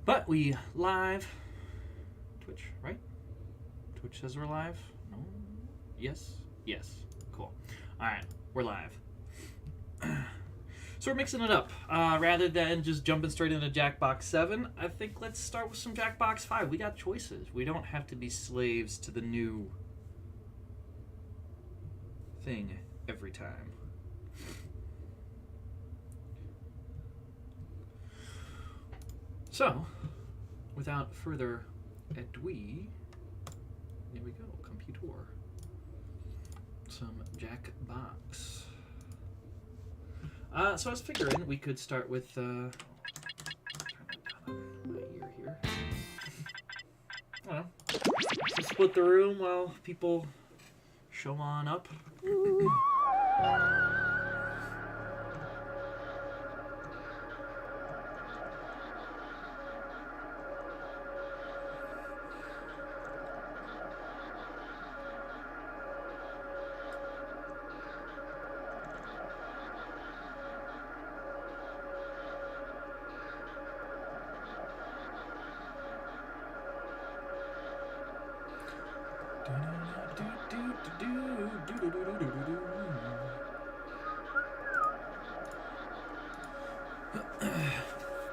But we live. Twitch, right? Twitch says we're live. No. Yes. Yes. Cool. All right, we're live. So we're mixing it up. Rather than just jumping straight into Jackbox 7, I think let's start with some Jackbox 5. We got choices. We don't have to be slaves to the new thing every time. So, without further ado, here we go, computer. Some Jackbox. So I was figuring we could start with, turn my ear here. I don't know. Just split the room while people show on up.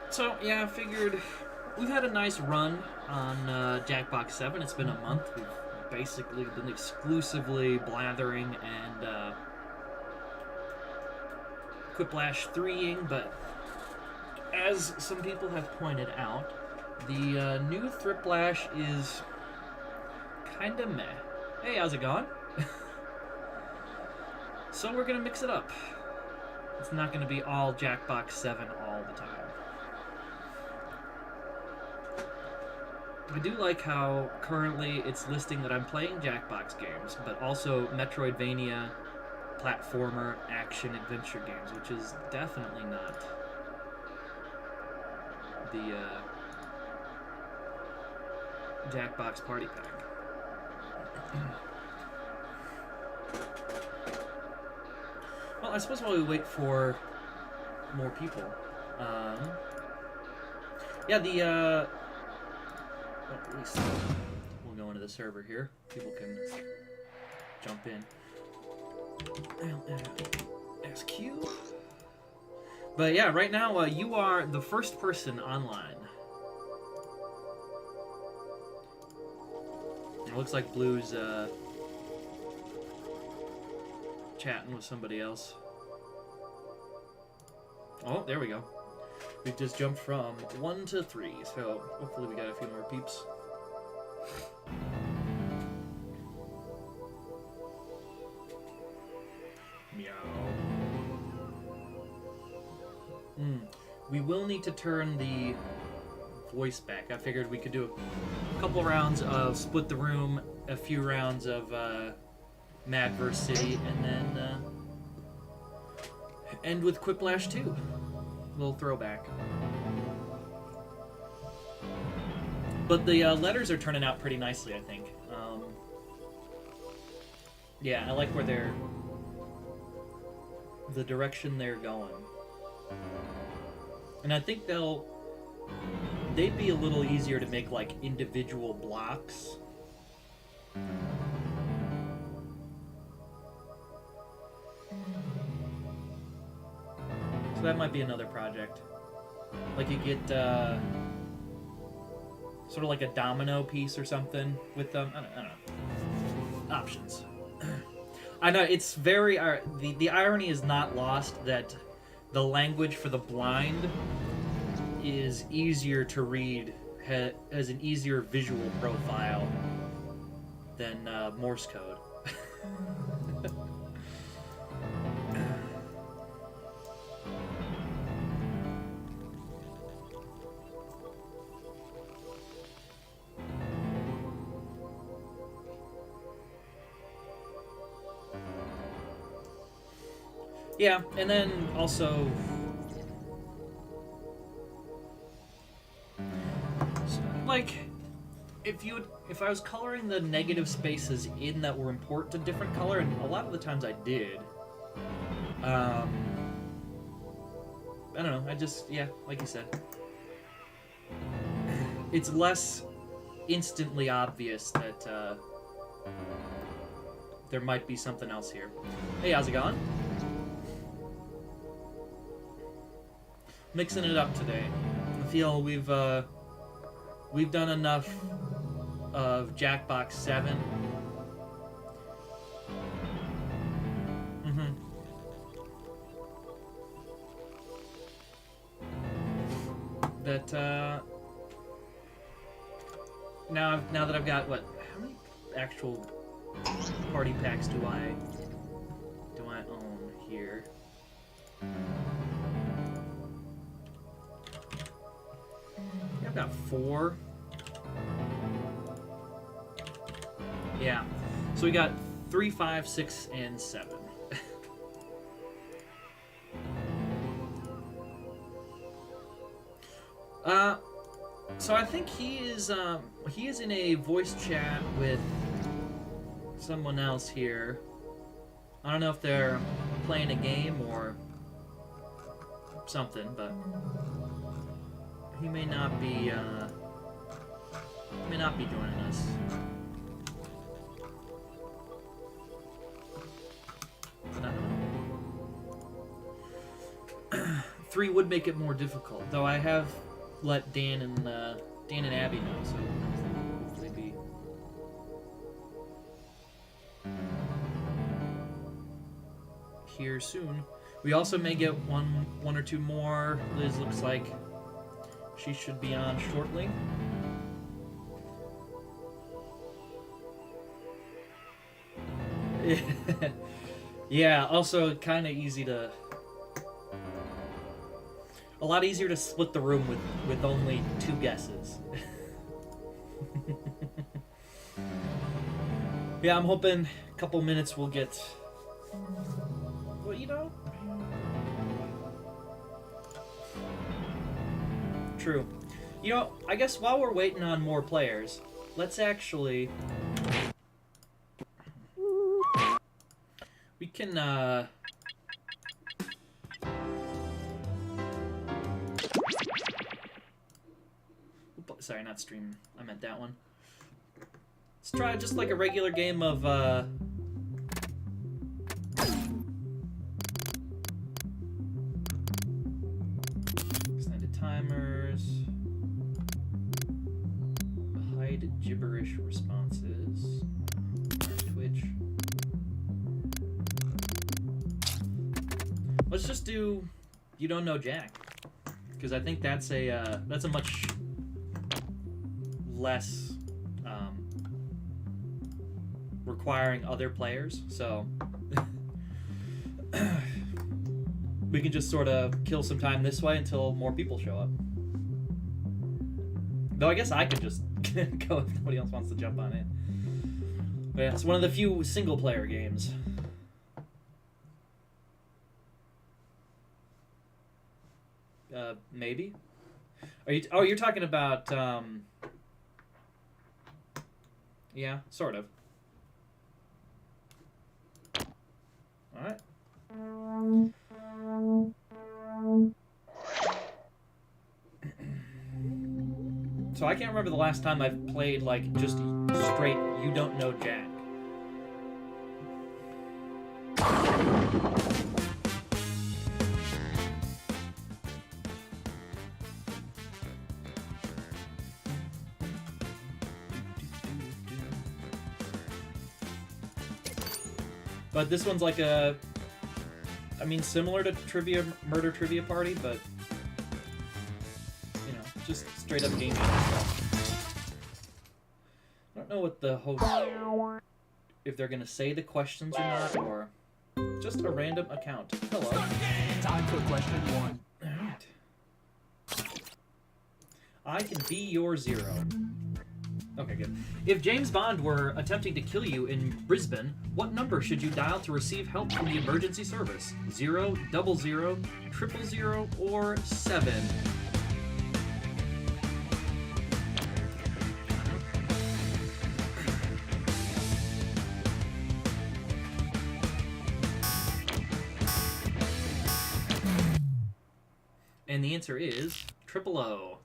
So, yeah, I figured we've had a nice run on Jackbox 7. It's been a month. We've basically been exclusively blathering and Quiplash 3ing, but as some people have pointed out, the new Thriplash is kind of meh. Hey, how's it going? So we're going to mix it up. It's not going to be all Jackbox 7 all the time. I do like how currently it's listing that I'm playing Jackbox games, but also Metroidvania, platformer, action, adventure games, which is definitely not the Jackbox Party Pack. Well, I suppose while we wait for more people, yeah, the at least we'll go into the server here. People can jump in. SQ. But yeah, right now you are the first person online. It looks like Blue's chatting with somebody else. Oh, there we go. We just jumped from 1 to 3, so hopefully we got a few more peeps. Meow. We will need to turn the voice back. I figured we could do a couple rounds of Split the Room, a few rounds of Mad vs. City, and then end with Quiplash 2. Little throwback. But the letters are turning out pretty nicely, I think. Yeah, I like where the direction they're going. And I think they'd be a little easier to make like individual blocks. So that might be another project. Like you get sort of like a domino piece or something with them. I don't know. Options. I know it's very the irony is not lost that the language for the blind is easier to read, has an easier visual profile than Morse code. Yeah, and then also like if I was coloring the negative spaces in that were important a different color, and a lot of the times I did, I don't know, I just, yeah, like you said. it's less instantly obvious that there might be something else here. Hey, how's it going? Mixing it up today. I feel we've done enough of Jackbox 7. That now that I've got what? How many actual party packs do I own here? I've got 4. Yeah. So we got 3, 5, 6, and 7. So I think he is in a voice chat with someone else here. I don't know if they're playing a game or something, but he may not be joining us. But I don't know. 3 would make it more difficult, though I have let Dan and Abby know, so hopefully be here soon. We also may get one or two more. Liz looks like she should be on shortly. Yeah, also kind of easy to... A lot easier to split the room with only 2 guesses. Yeah, I'm hoping a couple minutes we'll get... Well, you know... True. You know, I guess while we're waiting on more players, let's actually... We can, Sorry, not stream. I meant that one. Let's try just like a regular game of, extended timers. Hide gibberish responses. Twitch. Let's just do You Don't Know Jack. Because I think that's a much less requiring other players, so we can just sort of kill some time this way until more people show up. Though I guess I could just go if nobody else wants to jump on in. But yeah, it's one of the few single player games. Maybe? You're talking about, yeah, sort of. Alright. So I can't remember the last time I've played, like, just straight You Don't Know Jack. But this one's like a... I mean, similar to Murder Trivia Party, but... You know, just straight up game stuff. I don't know what the host... If they're gonna say the questions or not, or... Just a random account. Hello. Time for question 1. Alright. I can be your zero. Okay, good. If James Bond were attempting to kill you in Brisbane, what number should you dial to receive help from the emergency service? 0, 00, 000, or 7? And the answer is 000.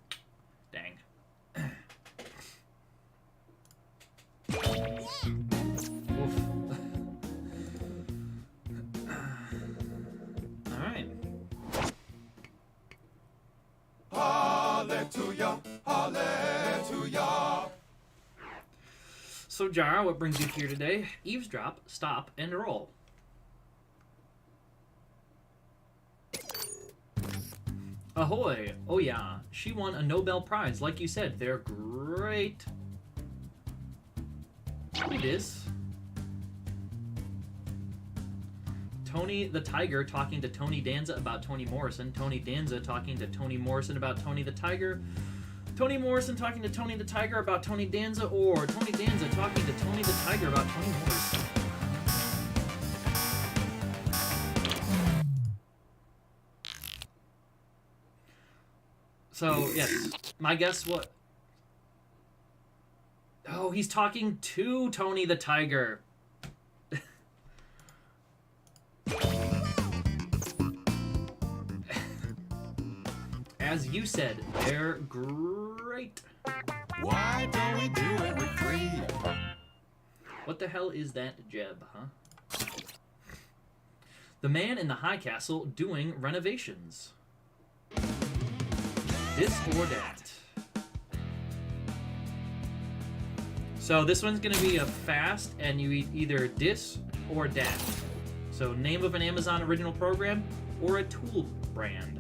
Dang. Hallelujah, hallelujah. So, Jara, what brings you here today? Eavesdrop, stop, and roll. Ahoy! Oh yeah, she won a Nobel Prize. Like you said, they're great. Who this? Tony the Tiger talking to Tony Danza about Toni Morrison. Tony Danza talking to Toni Morrison about Tony the Tiger. Toni Morrison talking to Tony the Tiger about Tony Danza, or Tony Danza talking to Tony the Tiger about Toni Morrison. So, yes, my guess what? Oh, he's talking to Tony the Tiger. As you said, they're great. Why don't we do it with free? What the hell is that Jeb, huh? The man in the high castle doing renovations. This or that. So this one's gonna be a fast, and you either dis or dat. So name of an Amazon original program or a tool brand.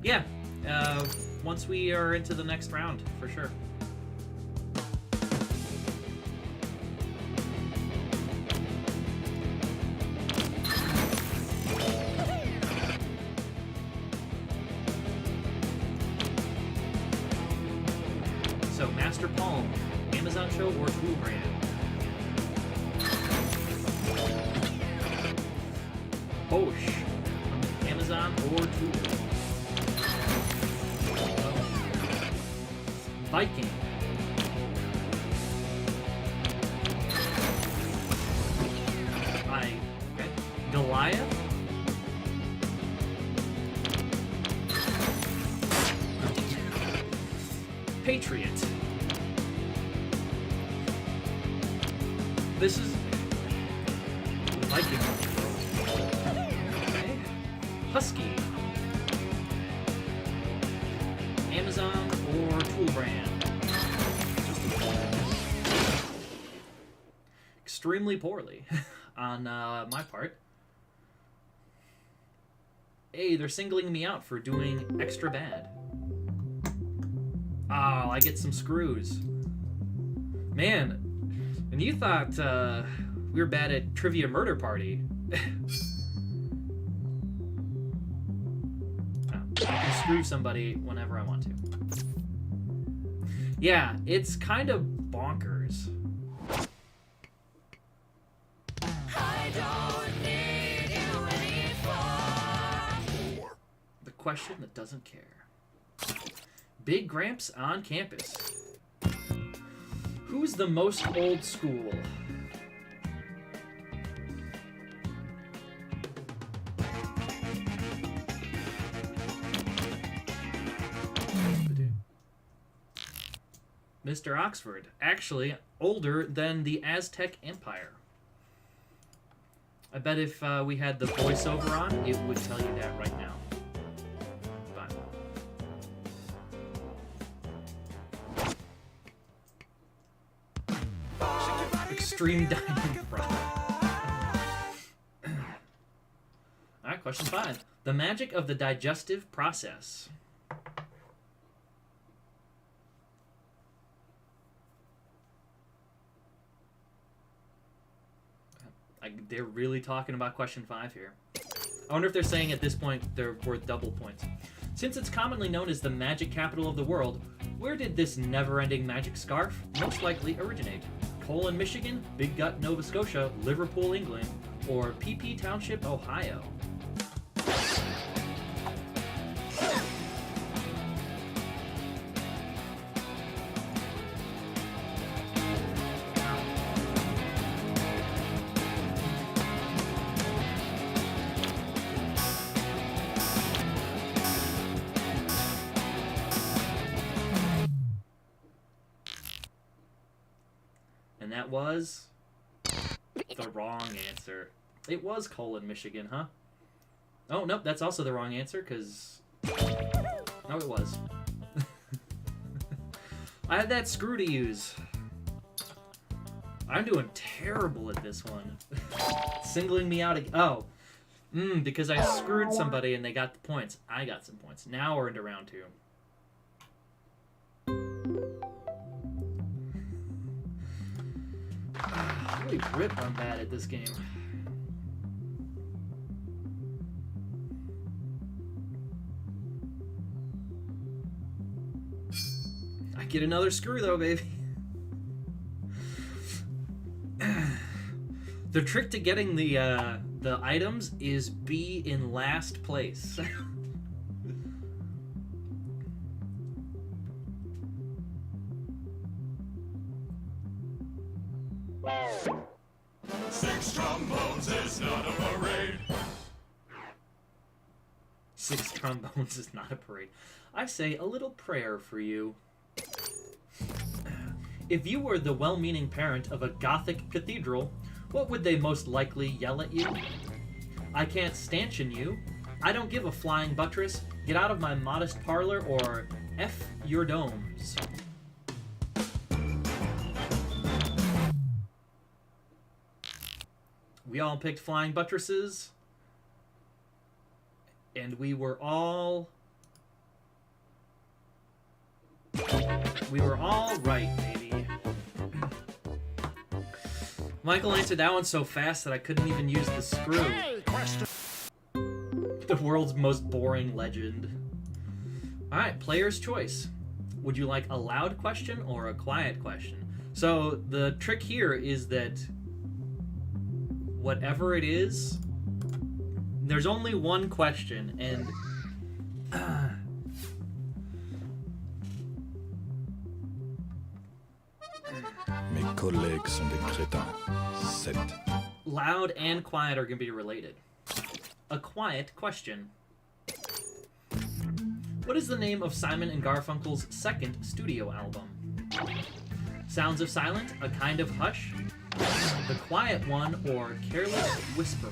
Yeah, once we are into the next round, for sure. So, Master Palm, Amazon show or tool brand? Bosch, Amazon or tool? Viking. Okay. Goliath. Patriot. This is Viking. Okay. Husky. Amazon or tool brand? Extremely poorly on my part. Hey, they're singling me out for doing extra bad. Oh, I get some screws. Man, and you thought we were bad at Trivia Murder Party. I can screw somebody whenever I want to. Yeah, it's kind of bonkers. I don't need you anymore. The question that doesn't care. Big Gramps on campus. Who's the most old school? Mr. Oxford, actually older than the Aztec Empire. I bet if we had the voiceover on, it would tell you that right now. But... Extreme Dining Frog. Alright, question 5. The magic of the digestive process. They're really talking about question 5 here. I wonder if they're saying at this point they're worth double points. Since it's commonly known as the magic capital of the world, where did this never-ending magic scarf most likely originate? Poland, Michigan, Big Gut, Nova Scotia, Liverpool, England, or PP Township, Ohio? And that was the wrong answer. It was Colon, Michigan, huh? Oh, nope, that's also the wrong answer, because... No, it was. I had that screw to use. I'm doing terrible at this one. Singling me out again. Oh. Because I screwed somebody and they got the points. I got some points. Now we're into round 2. Holy rip, I'm bad at this game. I get another screw though, baby. The trick to getting the items is be in last place. Six trombones is not a parade. 6 trombones is not a parade. I say a little prayer for you. If you were the well-meaning parent of a Gothic cathedral, what would they most likely yell at you? I can't stanchion you. I don't give a flying buttress. Get out of my modest parlor, or F your domes. We all picked flying buttresses. And we were all right, baby. Michael answered that one so fast that I couldn't even use the screw. The world's most boring legend. Alright, player's choice. Would you like a loud question or a quiet question? So the trick here is that whatever it is, there's only one question, and Mes collègues sont des crétins. 7. loud and quiet are going to be related. A quiet question. What is the name of Simon and Garfunkel's second studio album? Sounds of Silent, A Kind of Hush, The Quiet One, or Careless Whisperer?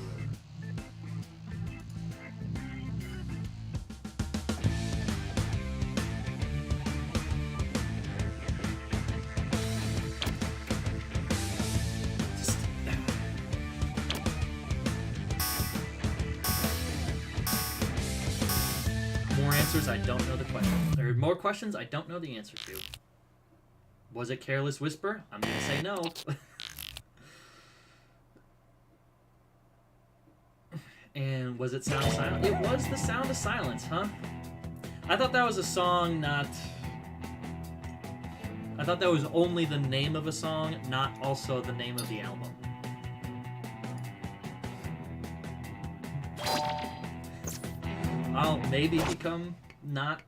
More answers, I don't know the question. There are more questions I don't know the answer to. Was it Careless Whisper? I'm gonna say no. And was it Sound of Silence? It was the Sound of Silence, huh? I thought that was a song, not... I thought that was only the name of a song, not also the name of the album. I'll maybe become not,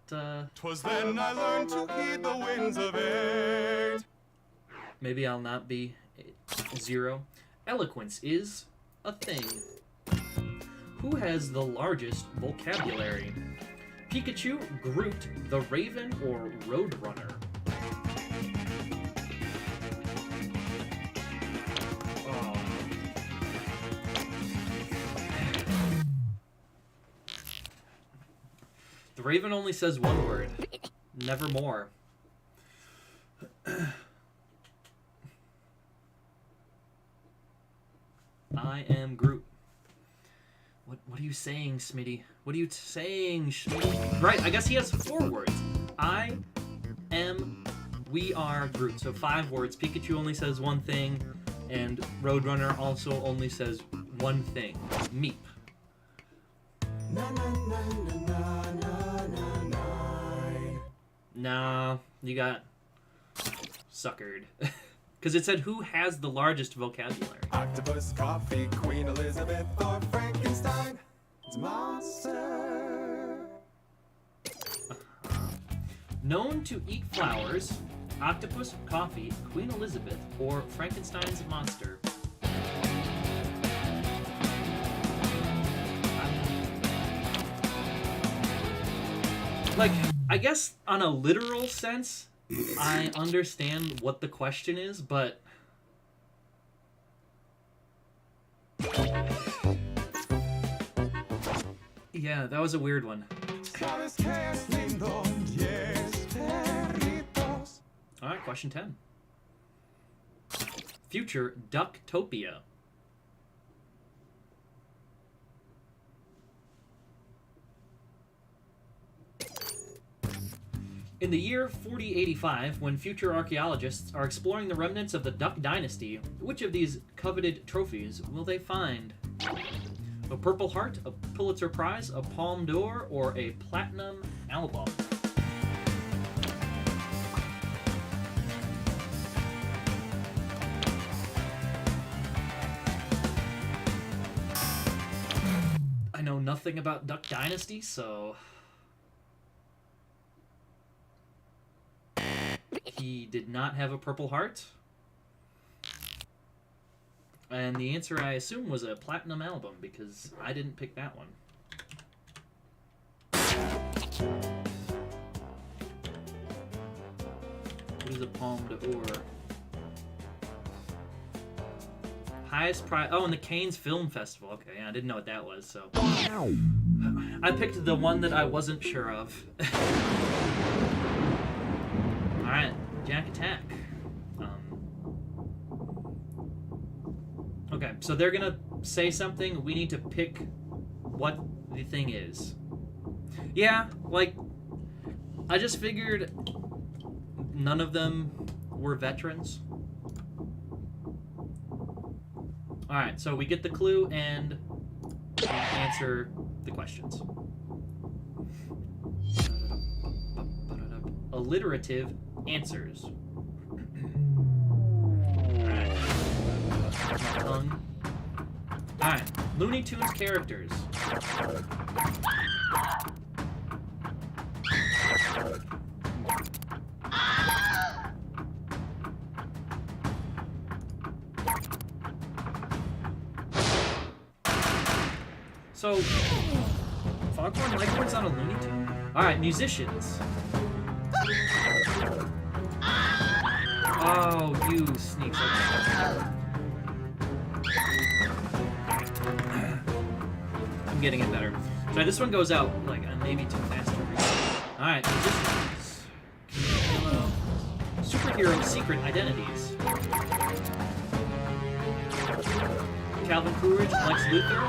'Twas then I learned to heed the winds of 8. maybe I'll not be 0. Eloquence is a thing. Who has the largest vocabulary? Pikachu, Groot, the Raven, or Roadrunner? Oh. The Raven only says one word. Nevermore. I am Groot. What are you saying, Smitty? What are you saying, Smitty? Right, I guess he has 4 words. I am, we are Groot. So 5 words. Pikachu only says one thing, and Roadrunner also only says one thing. Meep. Nah, you got suckered. Because it said who has the largest vocabulary. Octopus, coffee, Queen Elizabeth, or Frankenstein. It's a monster. Known to eat flowers, octopus, coffee, Queen Elizabeth, or Frankenstein's monster. Like, I guess on a literal sense, I understand what the question is, but Yeah, that was a weird one. ¿Sabes qué es lindo? Yes, perritos. All right, question 10. Future Ducktopia. In the year 4085, when future archaeologists are exploring the remnants of the Duck Dynasty, which of these coveted trophies will they find? A Purple Heart, a Pulitzer Prize, a Palme d'Or, or a Platinum Album? I know nothing about Duck Dynasty, so... He did not have a Purple Heart. And the answer, I assume, was a Platinum Album, because I didn't pick that one. What is a Palme d'Or? Highest prize... Oh, and the Cannes Film Festival. Okay, yeah, I didn't know what that was, so... I picked the one that I wasn't sure of. Alright, Jack Attack. Okay, so they're gonna say something. We need to pick what the thing is. Yeah, like, I just figured none of them were veterans. Alright, so we get the clue and we answer the questions. Alliterative answers. Tongue. Alright, Looney Tunes characters. So, Foghorn Leghorn's not a Looney Tune? Alright, musicians. Oh, you sneaks. I'm getting it better. So this one goes out like maybe too fast to read. Alright, musicians. Superhero secret identities. Calvin Coolidge, Lex Luthor.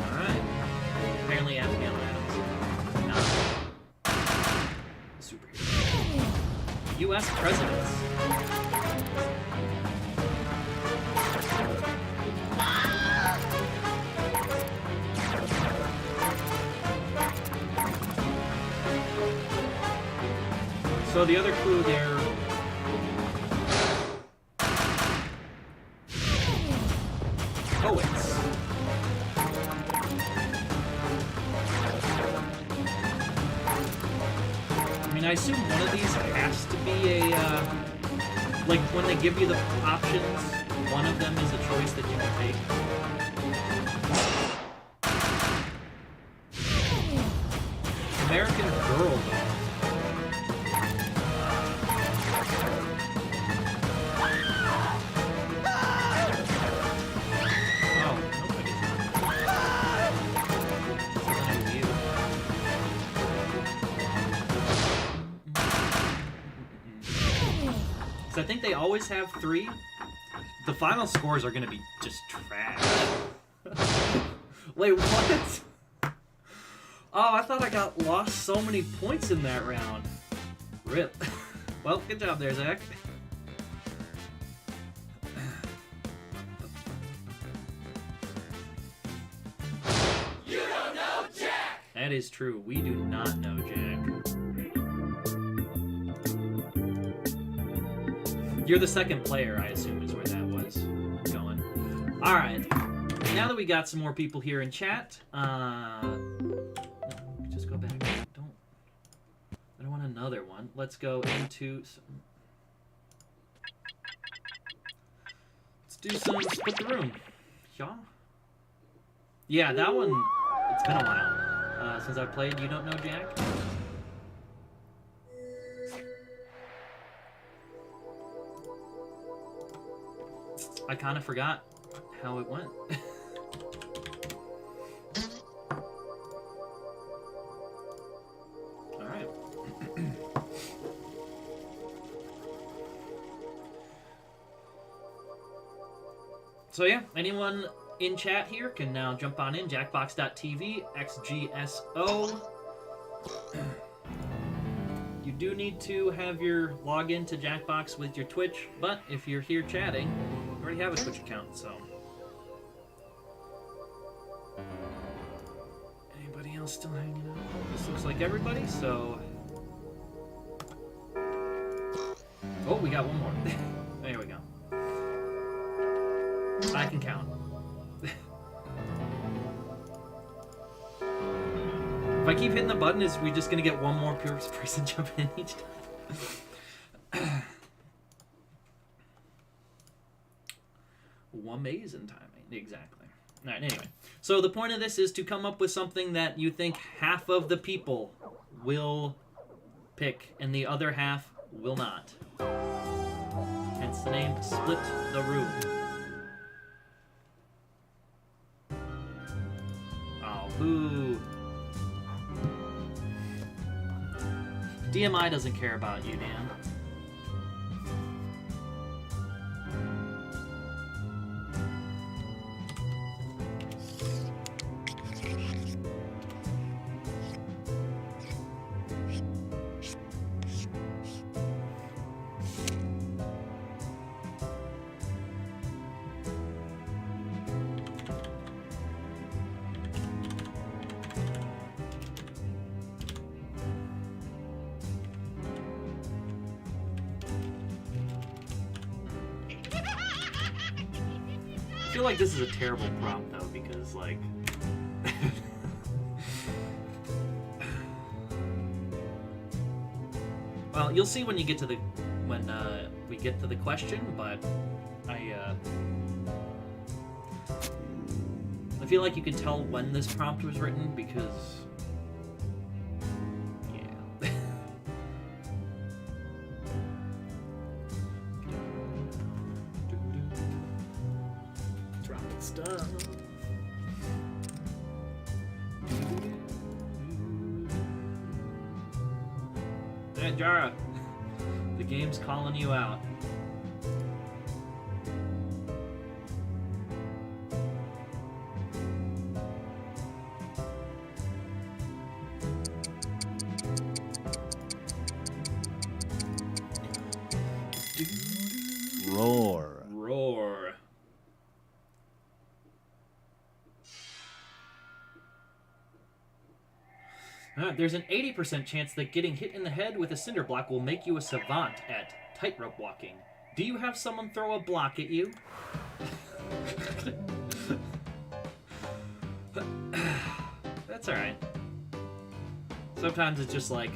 Alright. Apparently Abigail Adams. Not a superhero. U.S. presidents. So the other clue there... Poets. I mean, I assume one of these has to be a, like, when they give you the options, one of them is a choice that you can take. American Girl, though. So I think they always have 3. The final scores are going to be just trash. Wait, what? Oh, I thought I got lost so many points in that round. Rip. Well, good job there, Zach. You don't know Jack! That is true. We do not know Jack. You're the second player, I assume, is where that was going. Alright. Now that we got some more people here in chat, no, just go back. I don't want another one. Let's go into some... Let's do some Split the Room. Yeah? Yeah, that one, it's been a while since I've played You Don't Know Jack. I kind of forgot how it went. All right. So yeah, anyone in chat here can now jump on in. Jackbox.tv, XGSO. You do need to have your login to Jackbox with your Twitch, but if you're here chatting, you already have a Twitch account, so. Anybody else still hanging out? This looks like everybody, so. Oh, we got one more. There we go. I can count. If I keep hitting the button, is we just gonna get one more person jump in each time? Amazing timing, exactly. All right, anyway. So the point of this is to come up with something that you think half of the people will pick and the other half will not. Hence the name Split the Room. Oh, boo. DMI doesn't care about you, Dan. I feel like this is a terrible prompt though, because like well, you'll see when you get to the we get to the question, but I feel like you can tell when this prompt was written because yeah. Dropping stuff. Hey, Jara. The game's calling you out. Roar. Roar. There's an 80% chance that getting hit in the head with a cinder block will make you a savant at tightrope walking. Do you have someone throw a block at you? That's alright. Sometimes it's just like,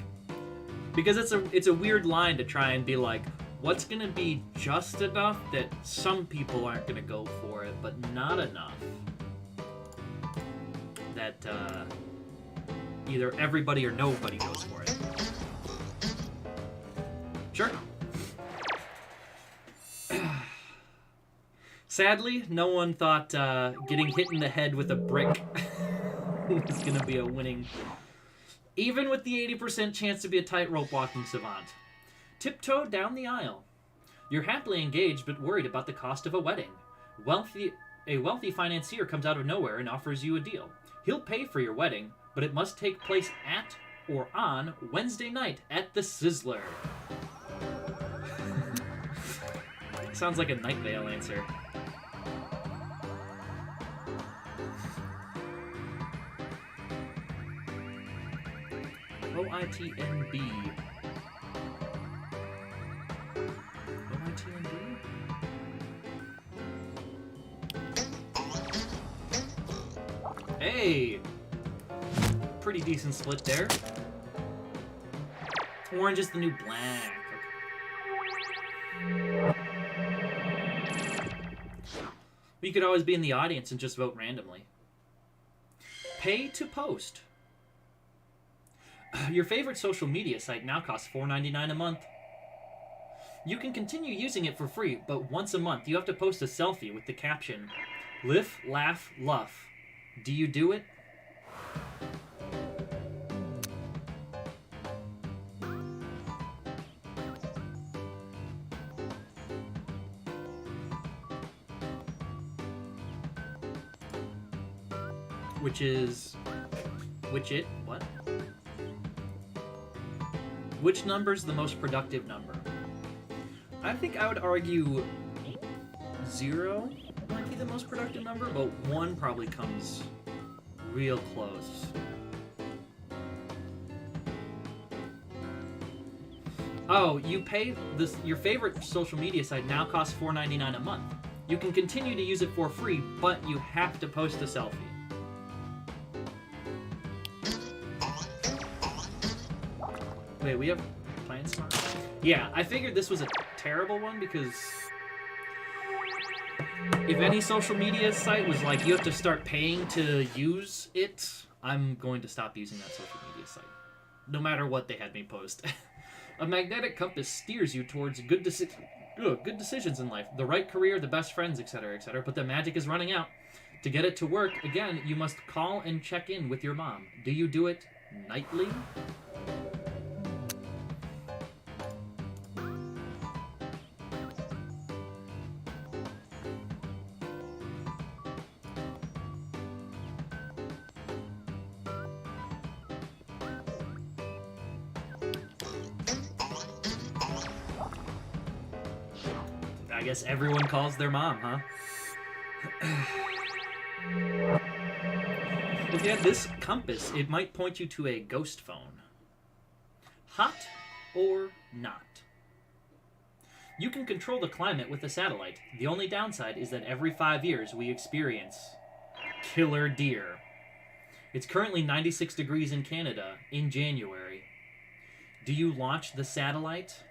because it's a weird line to try and be like, what's gonna be just enough that some people aren't gonna go for it, but not enough that either everybody or nobody goes for it. Sure. Sadly, no one thought getting hit in the head with a brick was gonna be a winning. Even with the 80% chance to be a tightrope walking savant. Tiptoe down the aisle. You're happily engaged but worried about the cost of a wedding. A wealthy financier comes out of nowhere and offers you a deal. He'll pay for your wedding, but it must take place at or on Wednesday night at the Sizzler. Sounds like a Night Vale answer. O-I-T-N-B. O-I-T-N-B? Hey! Pretty decent split there. Orange is the new black. Okay. You could always be in the audience and just vote randomly. Pay to post. Your favorite social media site now costs $4.99 a month. You can continue using it for free, but once a month you have to post a selfie with the caption, "Live, laugh, luff. Do you do it?" What? Which number's the most productive number? I think I would argue 0 might be the most productive number, but 1 probably comes real close. Oh, you pay this. Your favorite social media site now costs $4.99 a month. You can continue to use it for free, but you have to post a selfie. Wait, we have plans? Yeah, I figured this was a terrible one because if any social media site was like, you have to start paying to use it, I'm going to stop using that social media site. No matter what they had me post. A magnetic compass steers you towards good decisions in life, the right career, the best friends, etc., etc., but the magic is running out. To get it to work, again, you must call and check in with your mom. Do you do it nightly? I guess everyone calls their mom, huh? If you had this compass, it might point you to a ghost phone. Hot or not? You can control the climate with a satellite. The only downside is that every 5 years we experience killer deer. It's currently 96 degrees in Canada in January. Do you launch the satellite?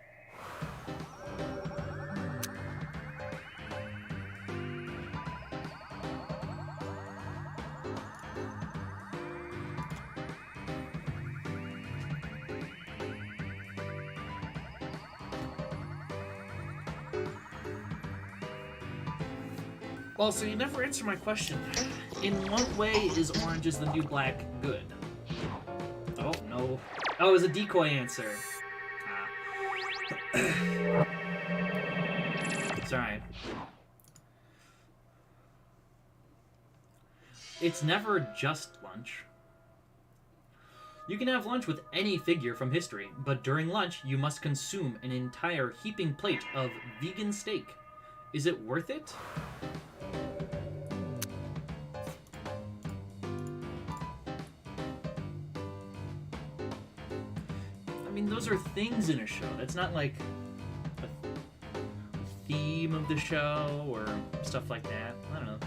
Well, so you never answer my question. In what way is Orange is the New Black good? Oh, no. Oh, it was a decoy answer. It's alright. It's never just lunch. You can have lunch with any figure from history, but during lunch, you must consume an entire heaping plate of vegan steak. Is it worth it? I mean, those are things in a show. That's not like a theme of the show or stuff like that. I don't know.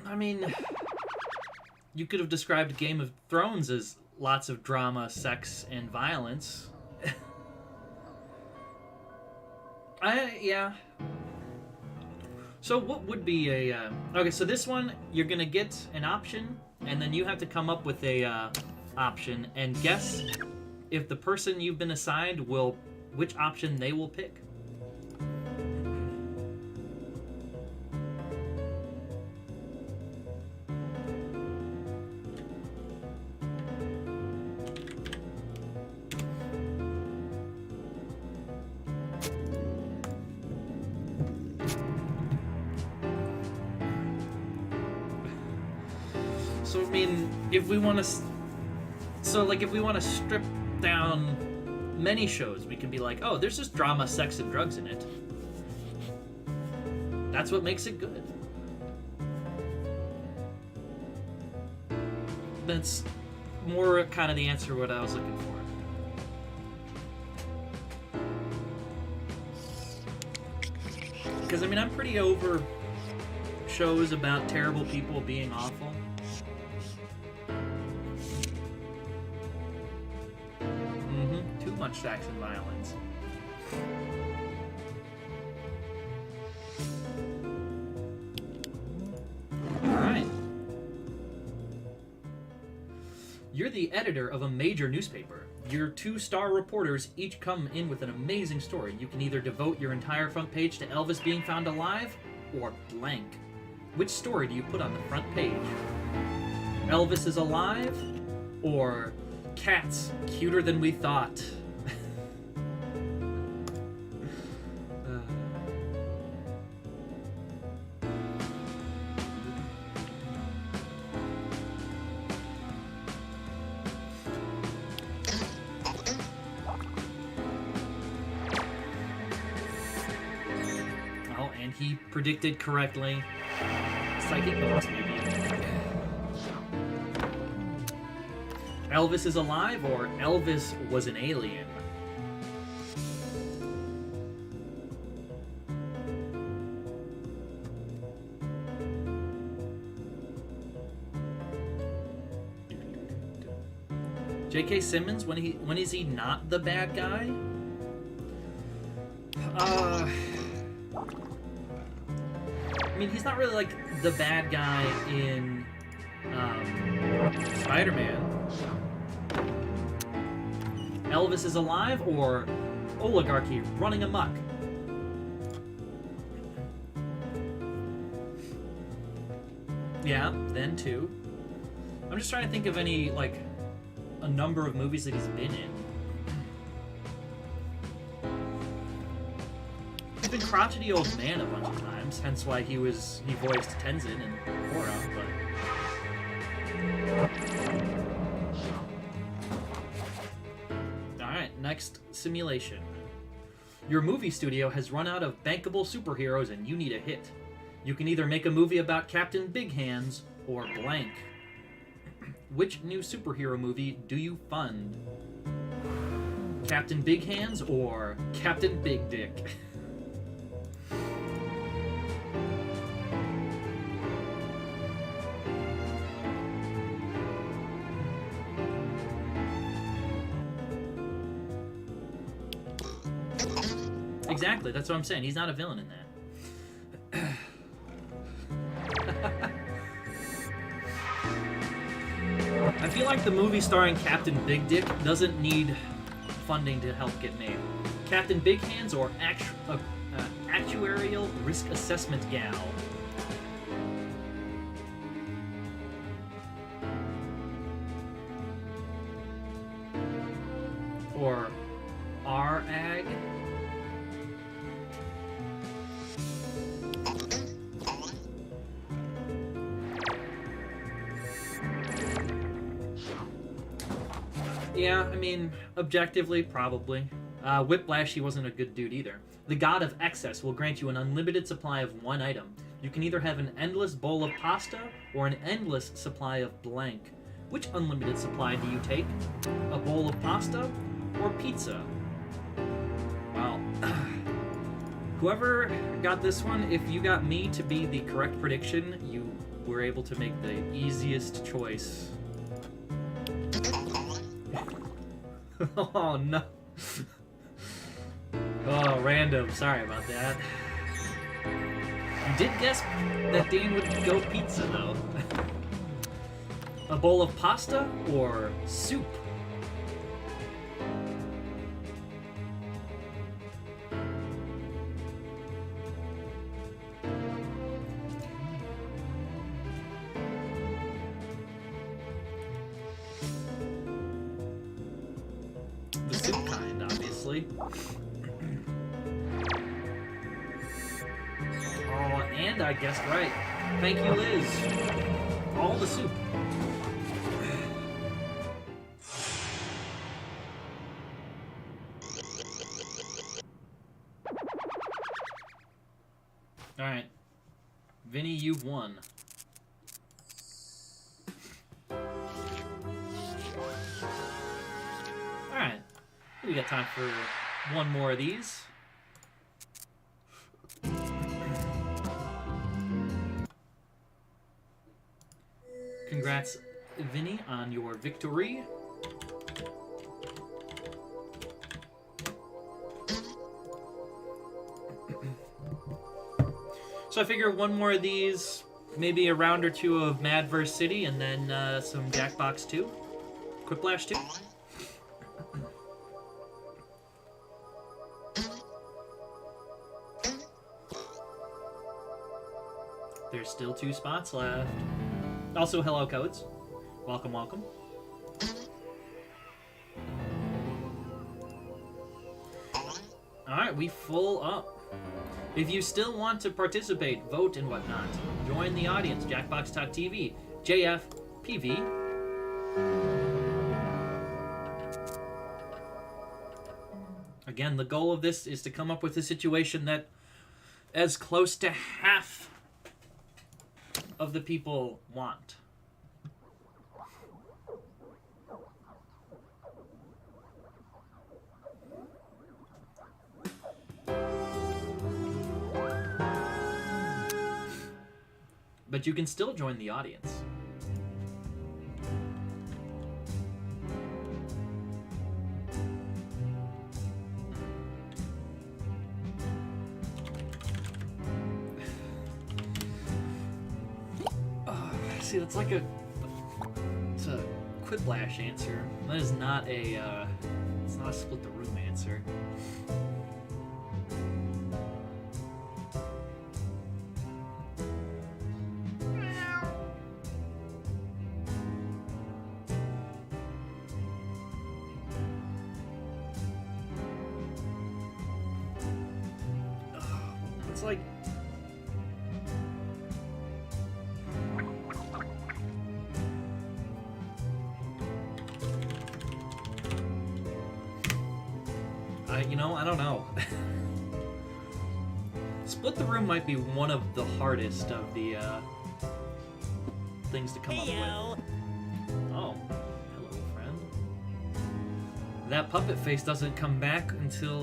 I mean, you could have described Game of Thrones as lots of drama, sex, and violence. Yeah. So what would be a... Okay, so this one, you're going to get an option, and then you have to come up with a option, and guess if the person you've been assigned which option they will pick. So I mean, if we want to, if we want to strip down many shows, we can be like, oh, there's just drama, sex, and drugs in it. That's what makes it good. That's more kind of the answer what I was looking for. Because I mean, I'm pretty over shows about terrible people being awful. much Saxon violence. Alright. You're the editor of a major newspaper. Your 2-star reporters each come in with an amazing story. You can either devote your entire front page to Elvis being found alive, or blank. Which story do you put on the front page? Elvis is alive, or cats cuter than we thought? Oh, and he predicted correctly. Psychic noise, maybe. Elvis is alive, or Elvis was an alien? J.K. Simmons, when is he not the bad guy? I mean, he's not really like the bad guy in Spider-Man. Elvis is alive, or oligarchy running amok? Yeah, then too. I'm just trying to think of any, like, a number of movies that he's been in. He's been crotchety old man a bunch of times, hence why he voiced Tenzin in Korra, but... Alright, next simulation. Your movie studio has run out of bankable superheroes and you need a hit. You can either make a movie about Captain Big Hands or blank. Which new superhero movie do you fund? Captain Big Hands or Captain Big Dick? Exactly, that's what I'm saying. He's not a villain in that. I feel like the movie starring Captain Big Dick doesn't need funding to help get made. Captain Big Hands or Actuarial Risk Assessment Gal? Or R-Ag? Yeah, I mean, objectively, probably. Whiplash, he wasn't a good dude either. The god of excess will grant you an unlimited supply of one item. You can either have an endless bowl of pasta or an endless supply of blank. Which unlimited supply do you take? A bowl of pasta or pizza? Wow. Whoever got this one, if you got me to be the correct prediction, you were able to make the easiest choice. Oh no. Oh, random. Sorry about that. You did guess that Dane would go pizza, though. A bowl of pasta or soup? The soup kind, obviously. Oh, and I guessed right. Thank you, Liz. All the soup. Alright. Vinny, you've won. Alright. We got time for one more of these. Congrats, Vinny, on your victory. So I figure one more of these, maybe a round or two of Mad vs. City, and then some Jackbox 2. Quiplash 2. There's still 2 spots left. Also, hello, Codes. Welcome, welcome. Alright, we full up. If you still want to participate, vote and whatnot, join the audience, Jackbox.tv, JFPV. Again, the goal of this is to come up with a situation that as close to half of the people want. But you can still join the audience. See, that's like it's a quiplash answer. That is not a, it's not a split the room answer. It's like I don't know. Split the room might be one of the hardest of the things to come up with. Oh, hello, friend. That puppet face doesn't come back until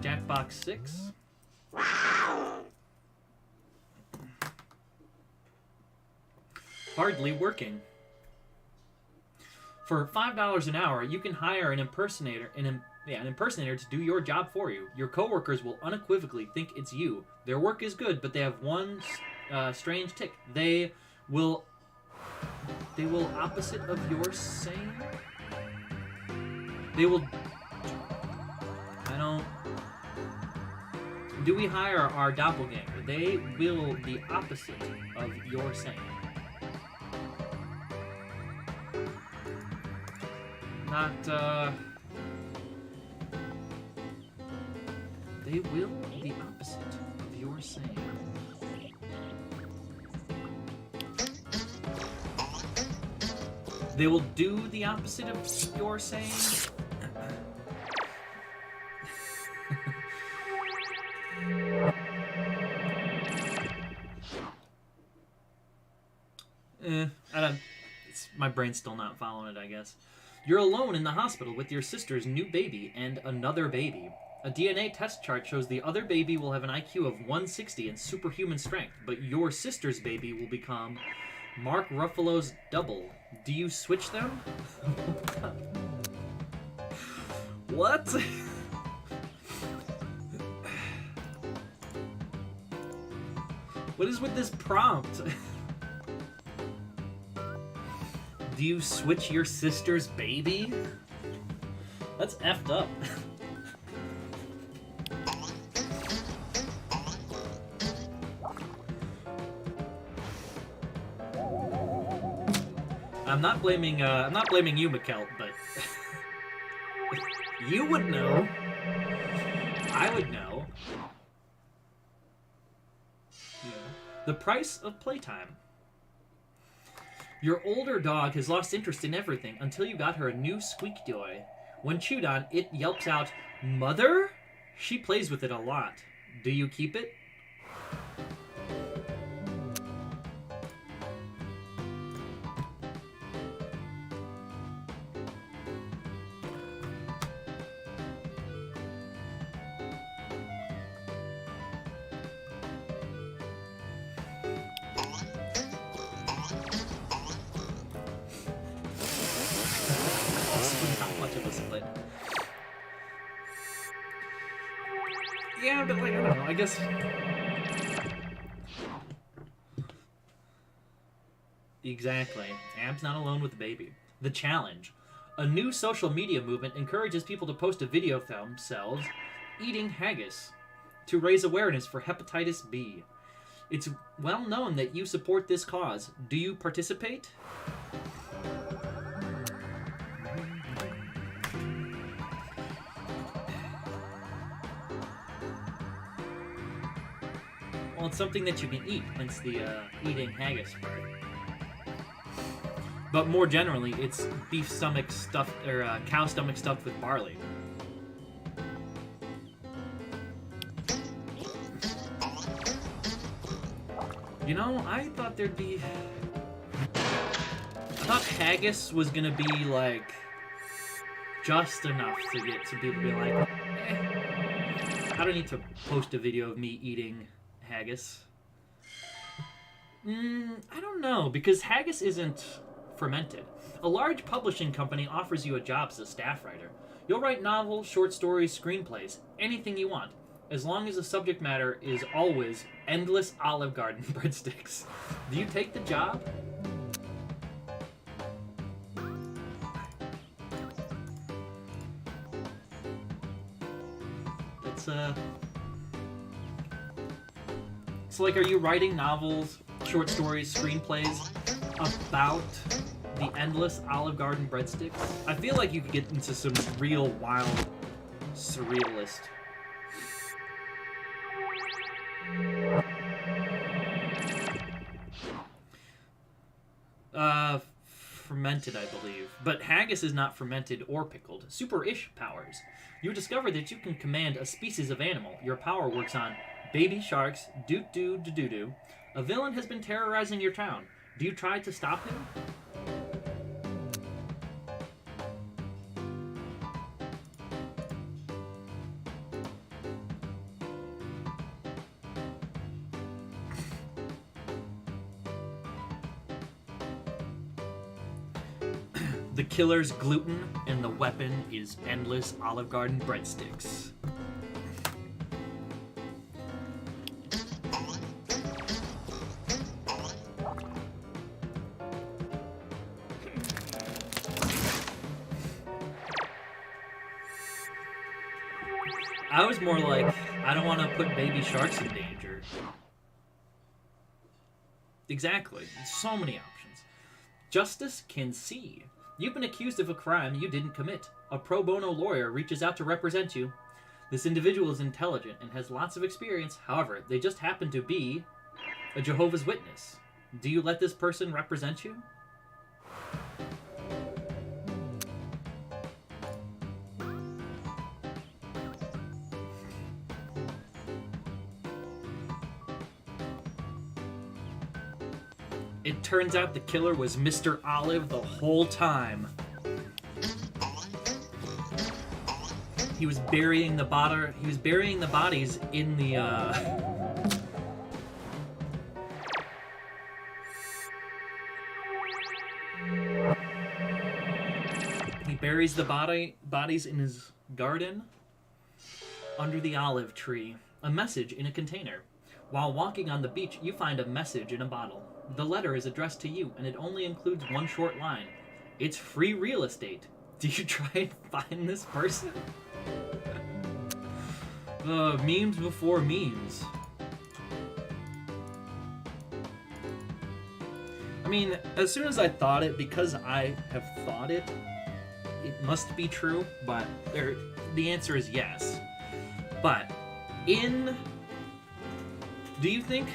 Jackbox 6. Hardly working. For $5 an hour, you can hire an impersonator, an impersonator to do your job for you. Your coworkers will unequivocally think it's you. Their work is good, but they have one strange tick. They will opposite of your saying. They will. I don't. Do we hire our doppelganger? They will the opposite of your saying. Not, they will the opposite of your saying. They will do the opposite of your saying. I don't. My brain's still not following it, I guess. You're alone in the hospital with your sister's new baby and another baby. A DNA test chart shows the other baby will have an IQ of 160 and superhuman strength, but your sister's baby will become Mark Ruffalo's double. Do you switch them? What? What is with this prompt? Do you switch your sister's baby? That's effed up. I'm not blaming you, Mikkel, but you would know. I would know. Yeah. The price of playtime. Your older dog has lost interest in everything until you got her a new squeak toy. When chewed on, it yelps out, "Mother?" She plays with it a lot. Do you keep it? Not much of a split. Yeah, but like, I don't know, I guess Exactly. Ab's not alone with the baby. The challenge. A new social media movement encourages people to post a video of themselves eating haggis to raise awareness for hepatitis B. It's well known that you support this cause. Do you participate? Well, it's something that you can eat, hence the eating haggis part. But more generally, it's beef stomach stuffed, or cow stomach stuffed with barley. You know, I thought there'd be... I thought haggis was gonna be, like, just enough to get some people to be like, I don't need to post a video of me eating haggis. I don't know, because haggis isn't fermented. A large publishing company offers you a job as a staff writer. You'll write novels, short stories, screenplays, anything you want, as long as the subject matter is always endless Olive Garden breadsticks. Do you take the job? That's So, like, are you writing novels, short stories, screenplays about the endless Olive Garden breadsticks? I feel like you could get into some real wild, surrealist. Fermented, I believe. But haggis is not fermented or pickled. Super-ish powers. You discover that you can command a species of animal. Your power works on baby sharks, doot-doo-doo-doo-doo. A villain has been terrorizing your town. Do you try to stop him? The killer's gluten, and the weapon is endless Olive Garden breadsticks. I was more like, I don't want to put baby sharks in danger. Exactly. So many options. Justice can see. You've been accused of a crime you didn't commit. A pro bono lawyer reaches out to represent you. This individual is intelligent and has lots of experience. However, they just happen to be a Jehovah's Witness. Do you let this person represent you? It turns out the killer was Mr. Olive the whole time. He was burying the bodies in the He buries the bodies in his garden under the olive tree. A message in a container. While walking on the beach, you find a message in a bottle. The letter is addressed to you, and it only includes one short line. It's free real estate. Do you try and find this person? Memes before memes. I mean, as soon as I thought it, because I have thought it, it must be true, but the answer is yes. But do you think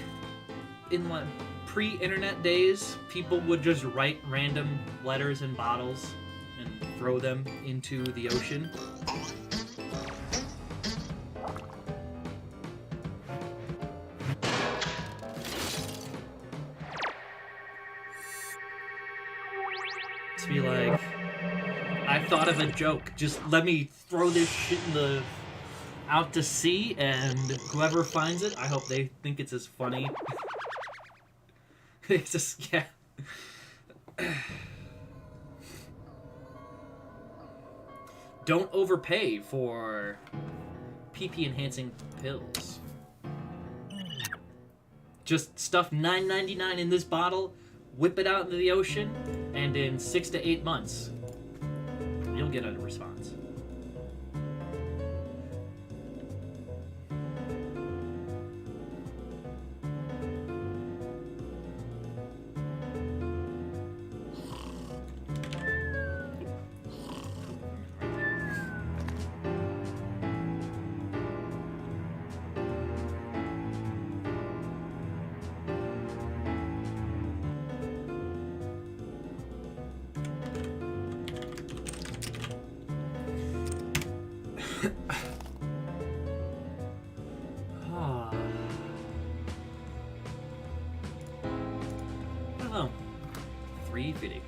in what pre-internet days people would just write random letters in bottles and throw them into the ocean? To be like, I thought of a joke, just let me throw this shit out to sea, and whoever finds it, I hope they think it's as funny. It's just, yeah. Don't overpay for PP enhancing pills. Just stuff $9.99 in this bottle, whip it out into the ocean, and in 6 to 8 months, you'll get a response. Oh, 350.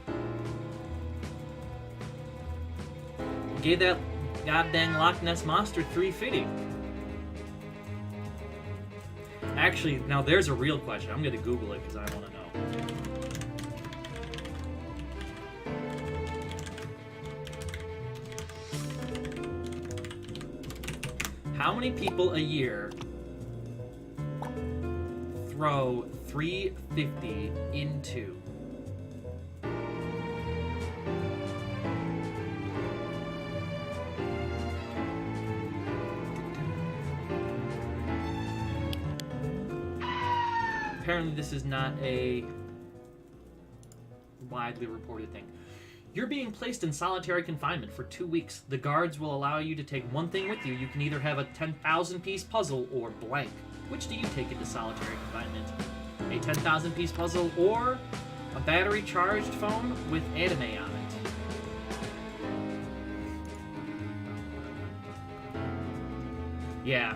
Gave that goddamn Loch Ness monster 350. Actually, now there's a real question. I'm gonna Google it because I want to know. How many people a year throw 350 into? Apparently this is not a widely reported thing. You're being placed in solitary confinement for 2 weeks. The guards will allow you to take one thing with you. You can either have a 10,000-piece puzzle or blank. Which do you take into solitary confinement? A 10,000-piece puzzle or a battery-charged phone with anime on it? Yeah.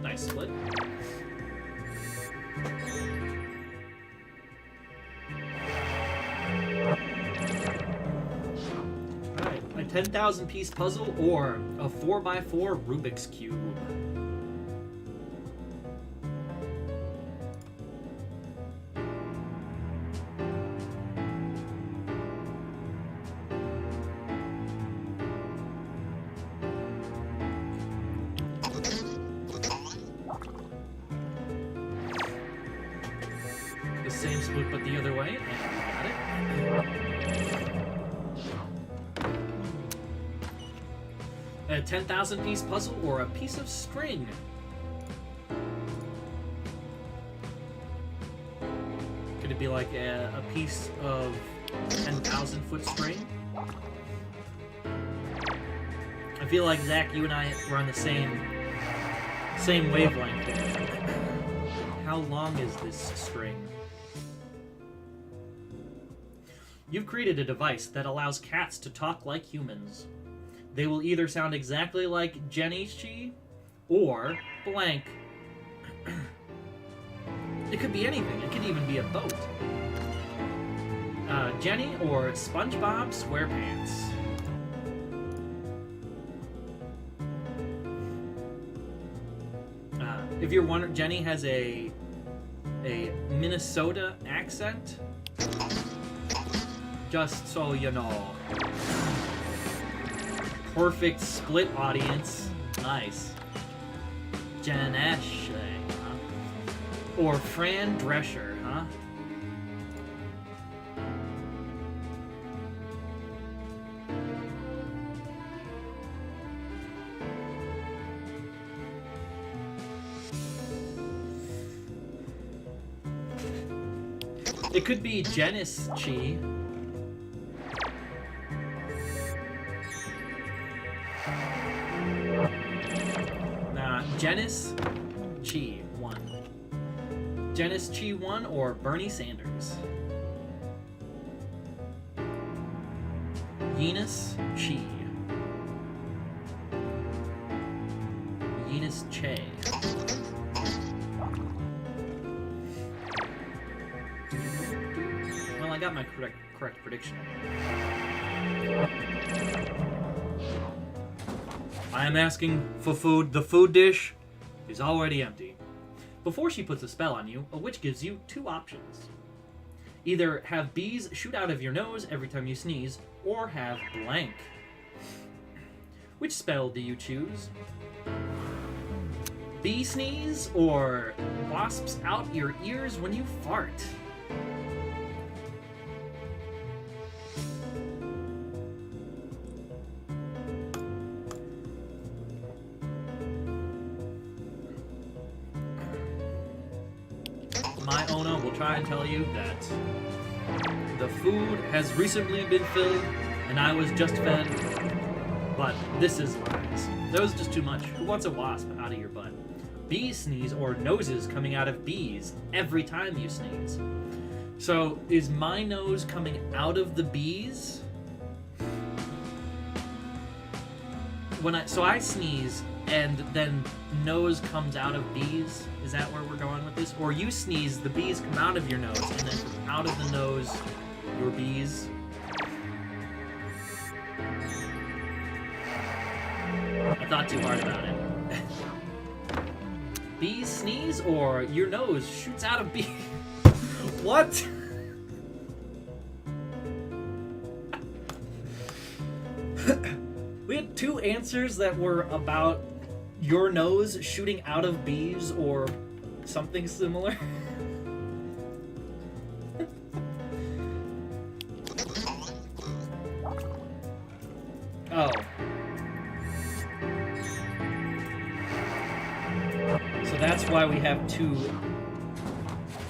Nice split. Alright, a 10,000-piece puzzle or a 4x4 Rubik's Cube. The same split, but the other way. And we got it. A 10,000-piece puzzle or a piece of string. Could it be like a piece of 10,000-foot string? I feel like Zach, you and I were on the same wavelength. How long is this string? You've created a device that allows cats to talk like humans. They will either sound exactly like Jenny's Chi or blank. It could be anything. It could even be a boat. Jenny or SpongeBob SquarePants. If you're wondering, Jenny has a Minnesota accent. Just so you know. Perfect split audience. Nice. Janesh, huh? Or Fran Drescher, huh? It could be Janice Chi. Janice Chi 1. Janice Chi 1 or Bernie Sanders. Eunice Chi. Eunice Che. Well, I got my correct prediction. I am asking for food. The food dish is already empty. Before she puts a spell on you, a witch gives you 2 options. Either have bees shoot out of your nose every time you sneeze, or have blank. Which spell do you choose? Bee sneeze or wasps out your ears when you fart? My Ona will try and tell you that the food has recently been filled and I was just fed, but this is lies. That was just too much. Who wants a wasp out of your butt? Bee sneeze or noses coming out of bees every time you sneeze. So is my nose coming out of the bees? So I sneeze and then nose comes out of bees? Is that where we're going with this? Or you sneeze, the bees come out of your nose, and then out of the nose, your bees? I thought too hard about it. Bees sneeze, or your nose shoots out of bees? What? We had two answers that were about your nose shooting out of bees or something similar. Oh. So that's why we have two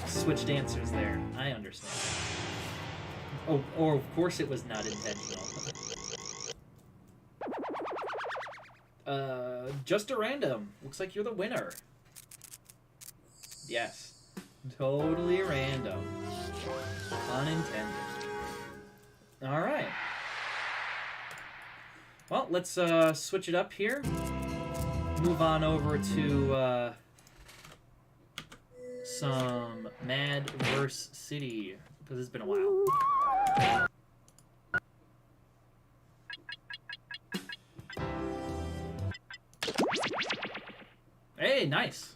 switched answers there. I understand. Oh, or of course it was not intentional. Just a random. Looks like you're the winner. Yes. Totally random. Unintended. Alright. Well, let's switch it up here. Move on over to some Mad vs. City, because it's been a while. Hey, nice.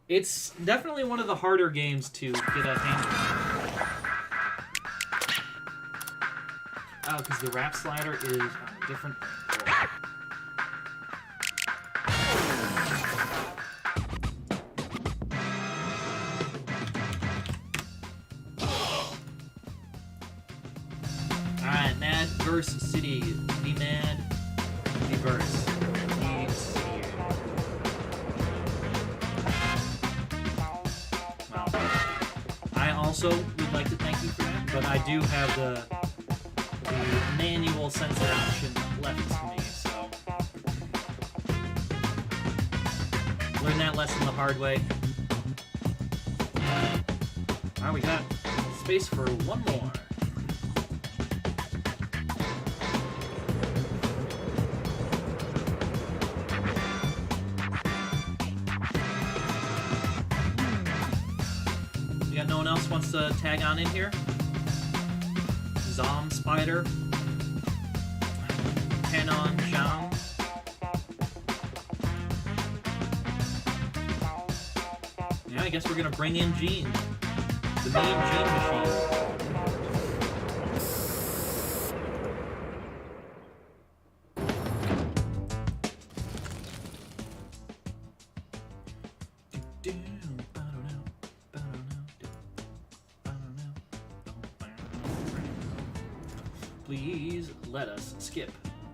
It's definitely one of the harder games to get a handle on. Oh, because the wrap slider is on a different floor. Alright, Mad vs. City. Be mad, be verse. Be city. Well, I also would like to thank you for that, but I do have the manual censor option left to me, so learn that lesson the hard way. Alright, we got space for one more. We got no one else wants to tag on in here? Zom Spider, Canon Zhang. Yeah, I guess we're gonna bring in Gene, the main Gene machine. Please let us skip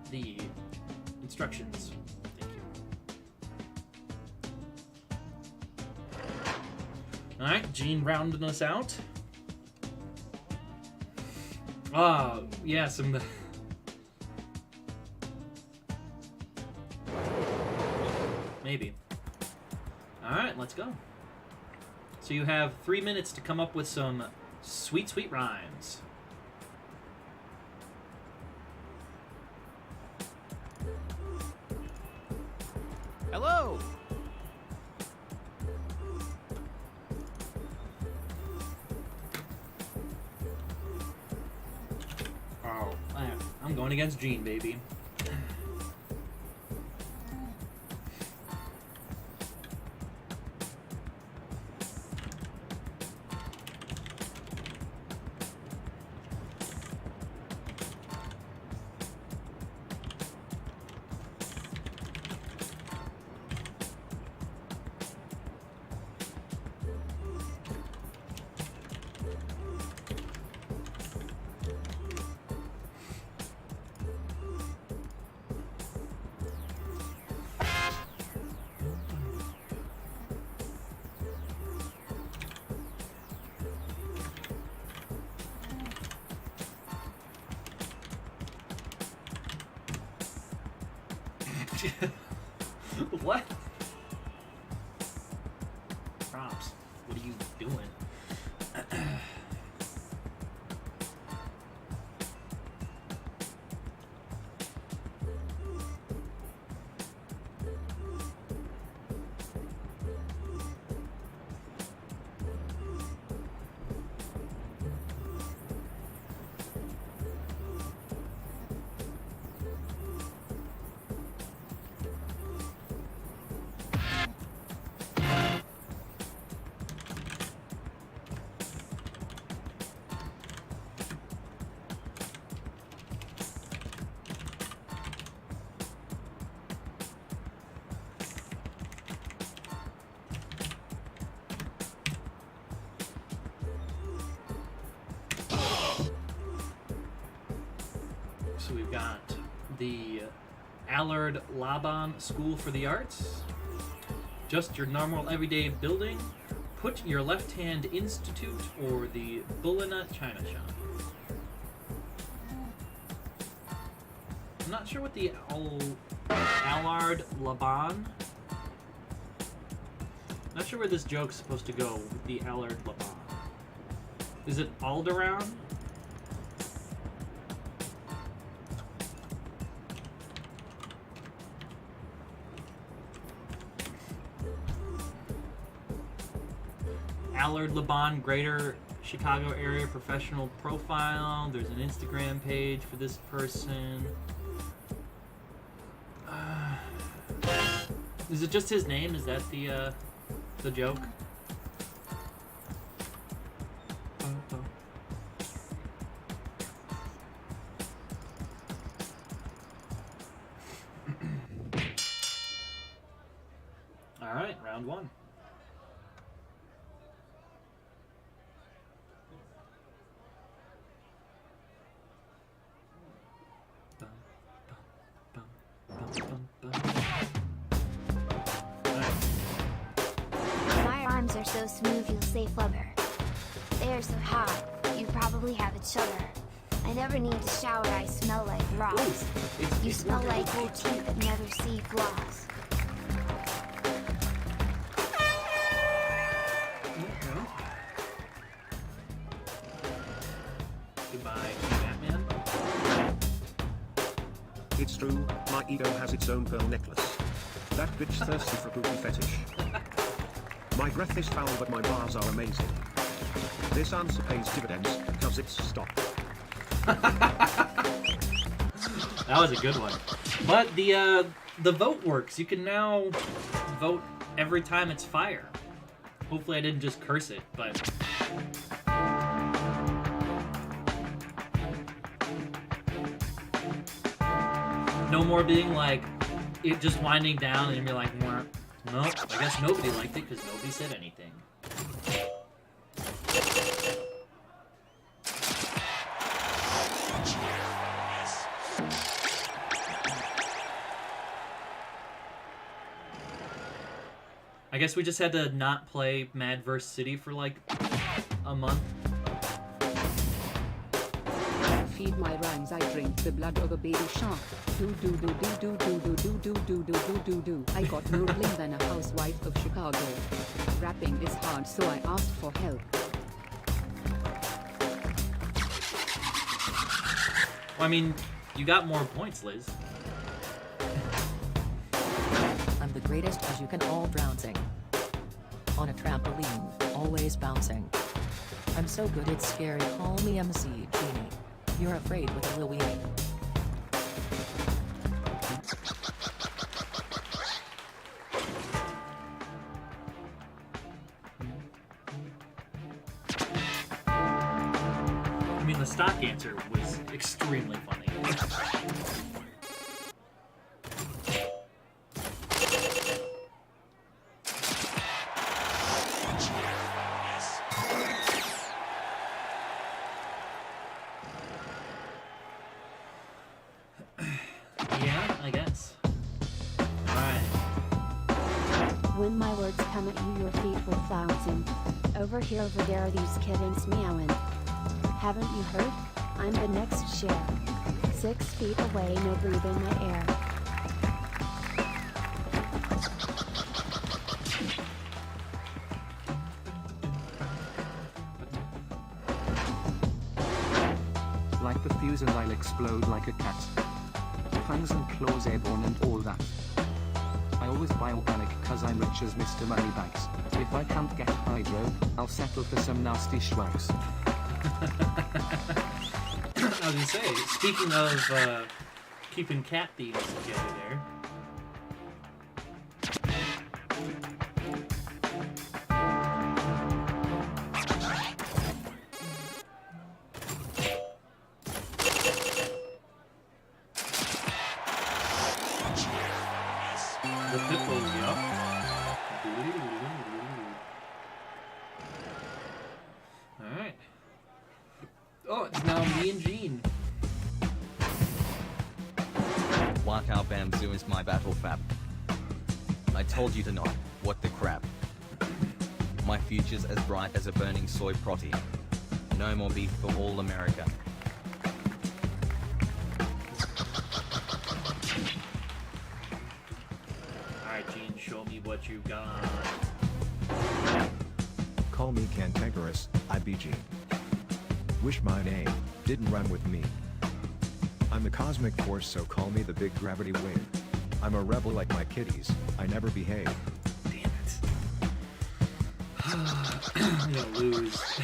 the instructions. Thank you. Alright, Gene rounding us out. Yeah, some... Maybe. Alright, let's go. So you have 3 minutes to come up with some sweet, sweet rhymes. Hello! Oh, I'm going against Gene, baby. What? Props. What are you doing? So we've got the Allard Laban School for the Arts. Just your normal everyday building. Put your left hand institute or the Bulina China Shop. I'm not sure what the Allard Laban. Not sure where this joke's supposed to go with the Allard Laban. Is it Alderon? Allard Laban, Greater Chicago Area Professional Profile. There's an Instagram page for this person. Is it just his name? Is that the joke? All right, round one. My arms are so smooth you'll say flubber. They are so hot, you probably have a chugger. I never need to shower, I smell like rocks. You smell like old teeth that never see flaws. Goodbye, Batman. It's true, my ego has its own pearl necklace. That bitch thirsty for poopy fetish. My breath is foul but my bars are amazing. This answer pays dividends, cause it's stock. That was a good one. But the vote works. You can now vote every time it's fire. Hopefully I didn't just curse it, but... No more being like, it just winding down and you're like, nope, I guess nobody liked it because nobody said anything. I guess we just had to not play Madverse City for like a month. Feed my rhymes, I drink the blood of a baby shark. Do do do do do do do do do do do do do do. I got more bling than a housewife of Chicago. Rapping is hard, so I asked for help. Well, I mean, you got more points, Liz. I'm the greatest as you can all trouncing. On a trampoline, always bouncing. I'm so good it's scary, call me MC Genie. You're afraid with a little weenie. I mean, the stock answer was extremely funny. Yeah, I guess. Alright. When my words come at you, your feet will flouncing. Over here, over there, these kittens meowing. Haven't you heard? I'm the next share. 6 feet away, no breathing my air. light the fuse and I'll explode like a cat. Fangs and claws airborne and all that. I always buy organic cause I'm rich as Mr. Moneybags. If I can't get hydro, I'll settle for some nasty schwags. I was gonna say, speaking of keeping cat thieves together there. The pitbulls, yup. Alright. Oh, it's now me and Gene. Wakao Bamzu is my battle fab. I told you to not. What the crap? My future's as bright as a burning soy protty. No more beef for all America. Alright, Gene, show me what you got. Call me cantankerous, IBG. Wish my name didn't rhyme with me. I'm the cosmic force, so call me the big gravity wave. I'm a rebel like my kitties, I never behave. Damn it. I'm gonna lose.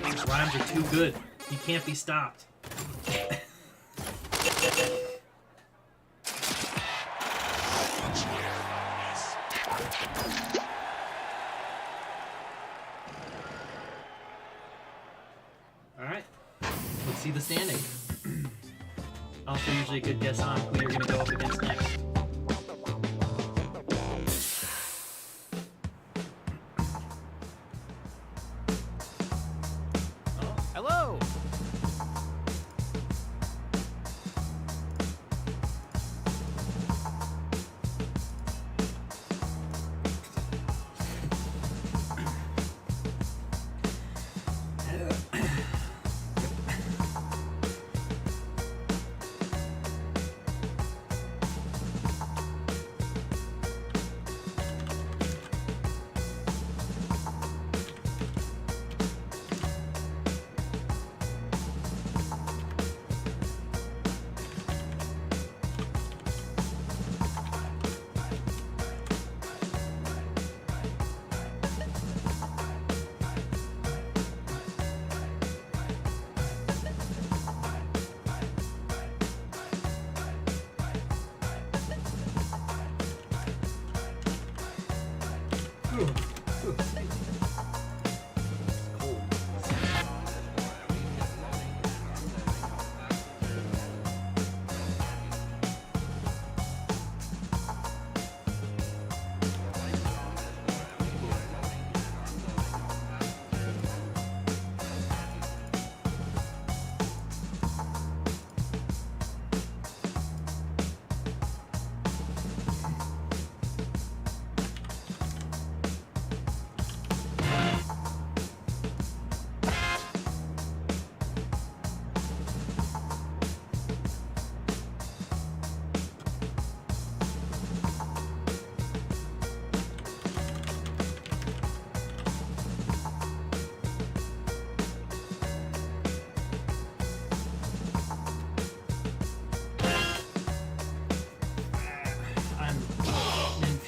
These rhymes are too good. You can't be stopped. Alright, let's see the standing. Also usually a good guess on who you're going to go up against next. Hello!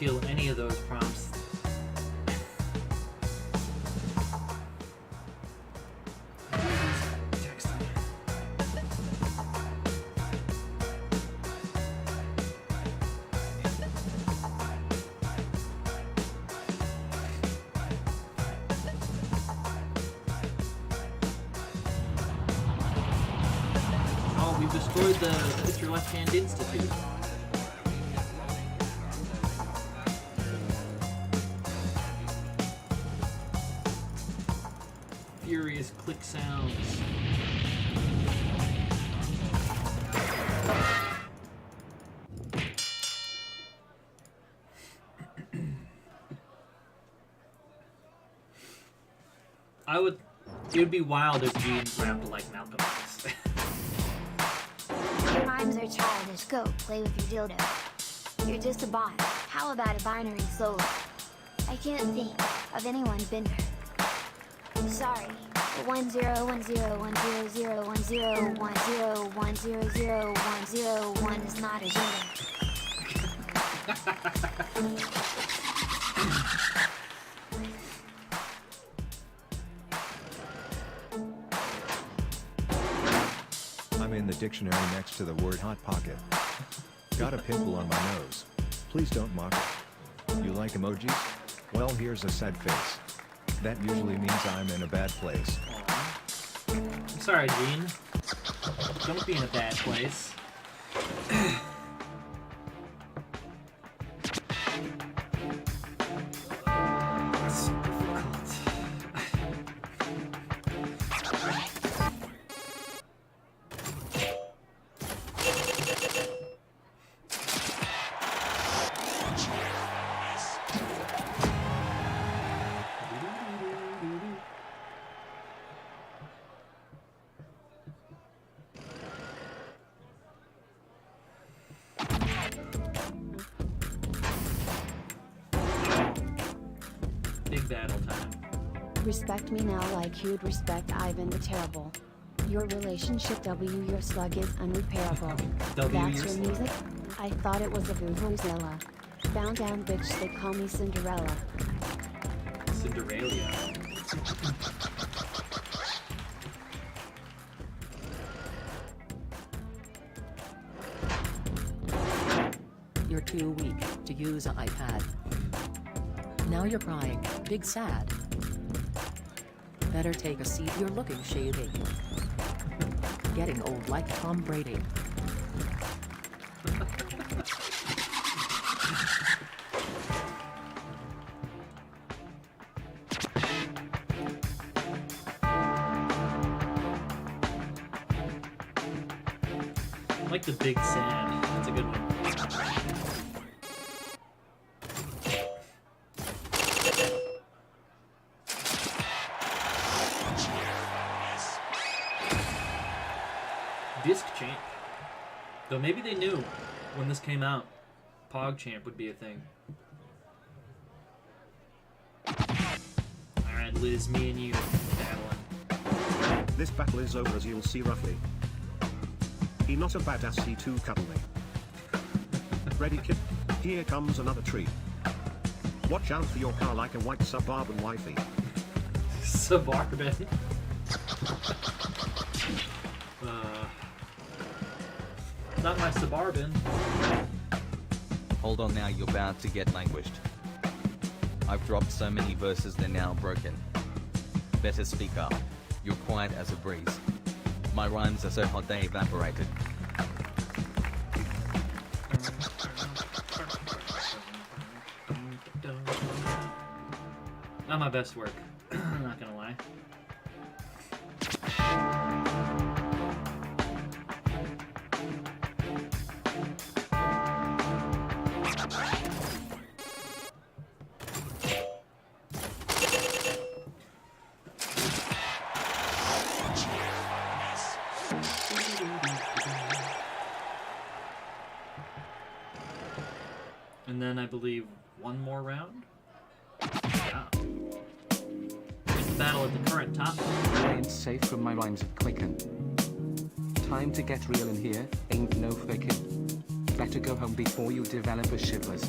Feel any of those prompts. Oh, we've destroyed the Hit Your Left Hand Institute. Furious click sounds. It would be wild if Gene rapped like Malcolm X. Your rhymes are childish. Go play with your dildo. You're just a bot. How about a binary solo? I can't think of anyone bender. Sorry, the 10101010101001 is not a gender. I'm in the dictionary next to the word hot pocket. Got a pimple on my nose. Please don't mock it. You like emojis? Well, here's a sad face. That usually means I'm in a bad place. I'm sorry, Gene. Don't be in a bad place. It's so difficult. Big battle time. Respect me now like you'd respect Ivan the Terrible. Your relationship W your slug is unrepairable. W That's your your slug. music? I thought it was a vuvuzela. Bound down bitch, they call me Cinderella. Cinderella. You're too weak to use an iPad. Now you're crying, big sad. Better take a seat, you're looking shady. Getting old like Tom Brady. I like the big sad. That's a good one. Disc Champ. Though maybe they knew when this came out, Pog Champ would be a thing. Alright, Liz, me and you battling. This battle is over as you'll see roughly. He not a badass, he too cuddly. Ready kid? Here comes another tree. Watch out for your car like a white suburban wifey. Suburban. Not my suburban. Hold on now, you're about to get languished. I've dropped so many verses they're now broken. Better speak up. You're quiet as a breeze. My rhymes are so hot they evaporated. Not my best work. I'm not gonna lie. And then I believe one more round? Yeah. It's the battle at the current top. I ain't safe from my rhymes at Quicken. Time to get real in here, ain't no faking. Better go home before you develop a shivers.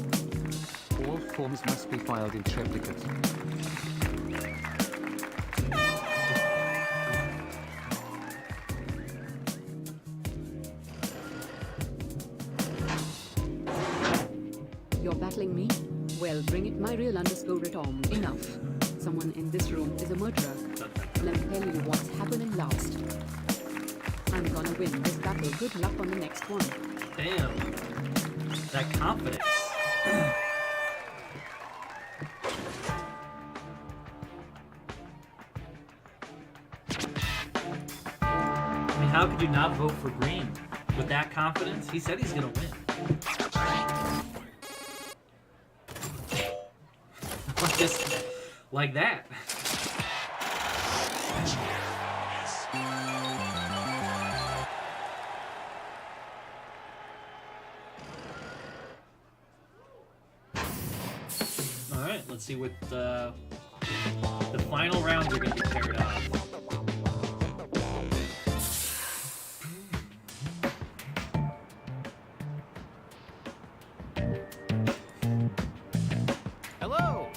All forms must be filed in triplicate. You're battling me? Well, bring it, my real _ Tom. Enough. Someone in this room is a murderer. Let me tell you what's happening last. I'm gonna win this battle. Good luck on the next one. Damn. That confidence. I mean, how could you not vote for Green? With that confidence? He said he's gonna win. Just like that. Let's see what the final rounds are going to be paired off. Hello!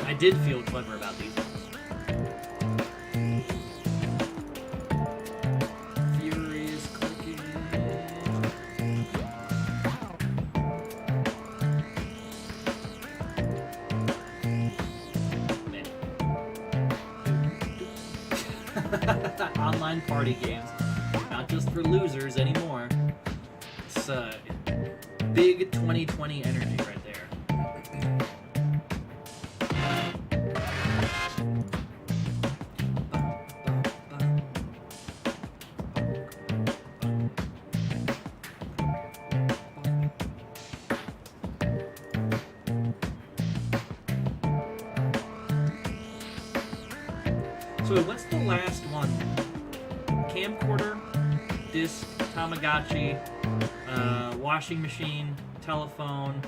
I did feel clever about these ones. Furious clicking. Man. Online party games, not just for losers anymore. It's big 2020 energy right there. So what's the last one? Camcorder, disc, Tamagotchi, washing machine, telephone,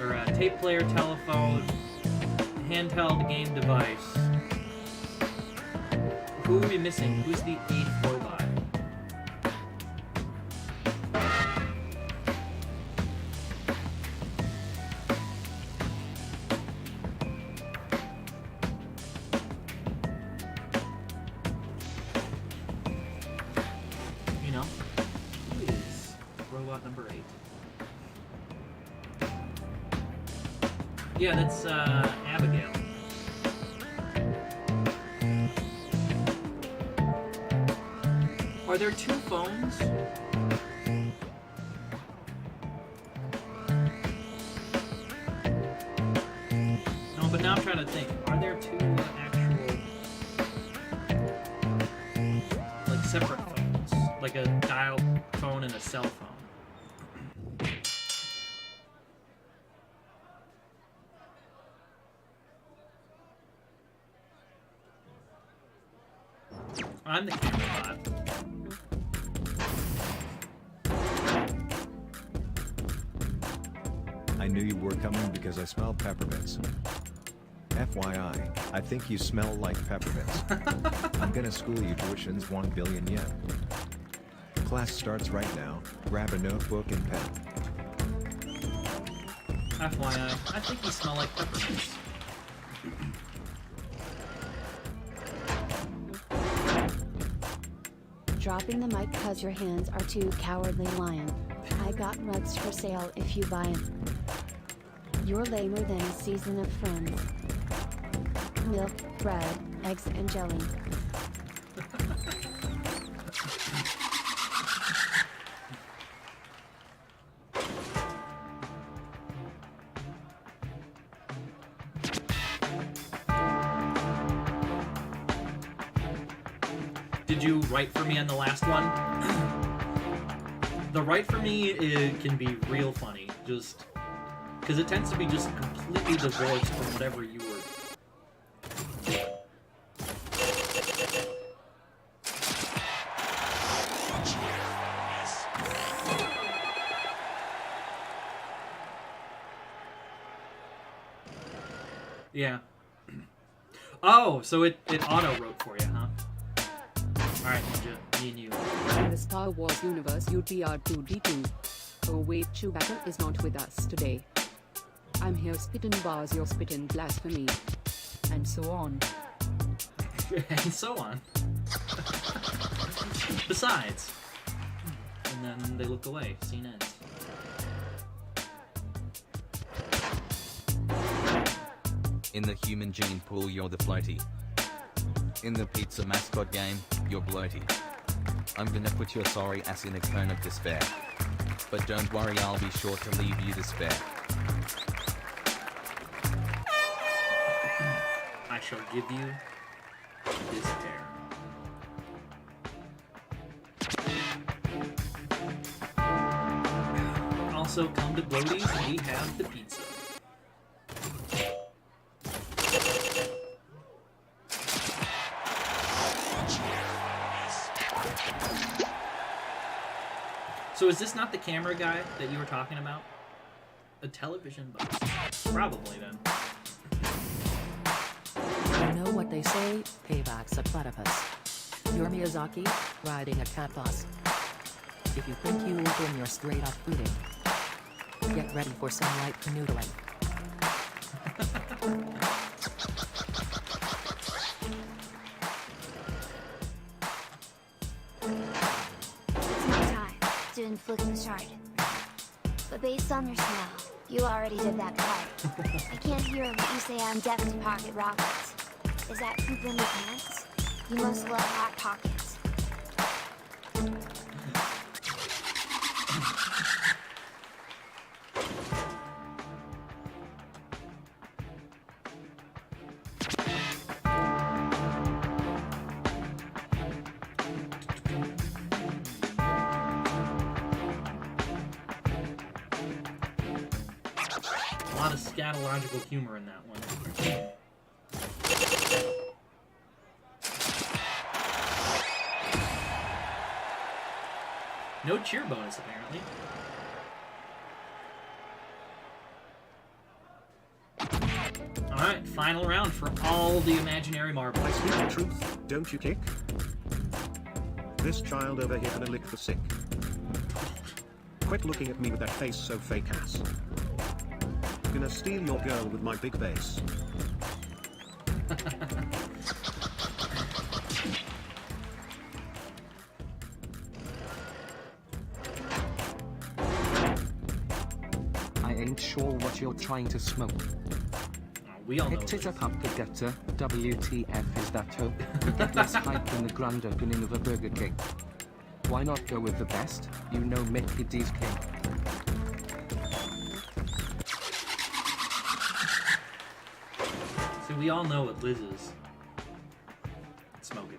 or tape player, telephone, handheld game device. Who are we missing? Who's the 8th robot? You know? Who is robot number 8? Yeah, that's Abigail. Are there 2 phones? No, but now I'm trying to think. Are there 2 actual, like, separate phones? Like a dial phone and a cell phone? I'm the camera bot. I knew you were coming because I smelled peppermints. FYI, I think you smell like peppermints. I'm gonna school you tuition's 1 billion yen. Class starts right now, grab a notebook and pen. FYI, I think you smell like peppermints. Dropping the mic cause your hands are too cowardly, lion. I got rugs for sale if you buy 'em. You're lamer than a season of Friends. Milk, bread, eggs and jelly. Did you write for me on the last one? The write for me can be real funny, just because it tends to be just completely divorced from whatever you were. Yeah. Oh, so it auto wrote for you, huh? Alright, Ninja, me and you. In the Star Wars universe, UTR2D2. Oh wait, Chewbacca is not with us today. I'm here spittin' bars, you're spittin' blasphemy. And so on. And so on. Besides. And then they look away. Scene ends. In the human gene pool, you're the floaty. In the pizza mascot game, you're bloaty. I'm gonna put your sorry ass in a cone of despair. But don't worry, I'll be sure to leave you to spare. I shall give you despair. Also, come to Brody's, we have the pizza. So is this not the camera guy that you were talking about? A television box. Probably then. You know what they say, payback's a platypus. You're Miyazaki, riding a cat bus. If you think you will win, you're straight up booting. Get ready for some light canoodling. It's my time to inflict the shard. But based on your smell, you already did that part. I can't hear what you say on deck to pocket rockets. Is that poop in the pants? You must love hot pockets. A lot of scatological humor in that one. No cheer bonus, apparently. Alright, final round for all the imaginary marbles. I speak the truth, don't you kick? This child over here gonna lick the sick. Quit looking at me with that face so fake ass. Gonna steal your girl with my big bass. I ain't sure what you're trying to smoke. We all know Picked it this. up the gutter. WTF is that hope? You get less hype than the grand opening of a Burger King. Why not go with the best? You know Mickey D's king. See, we all know what Liz is smoking.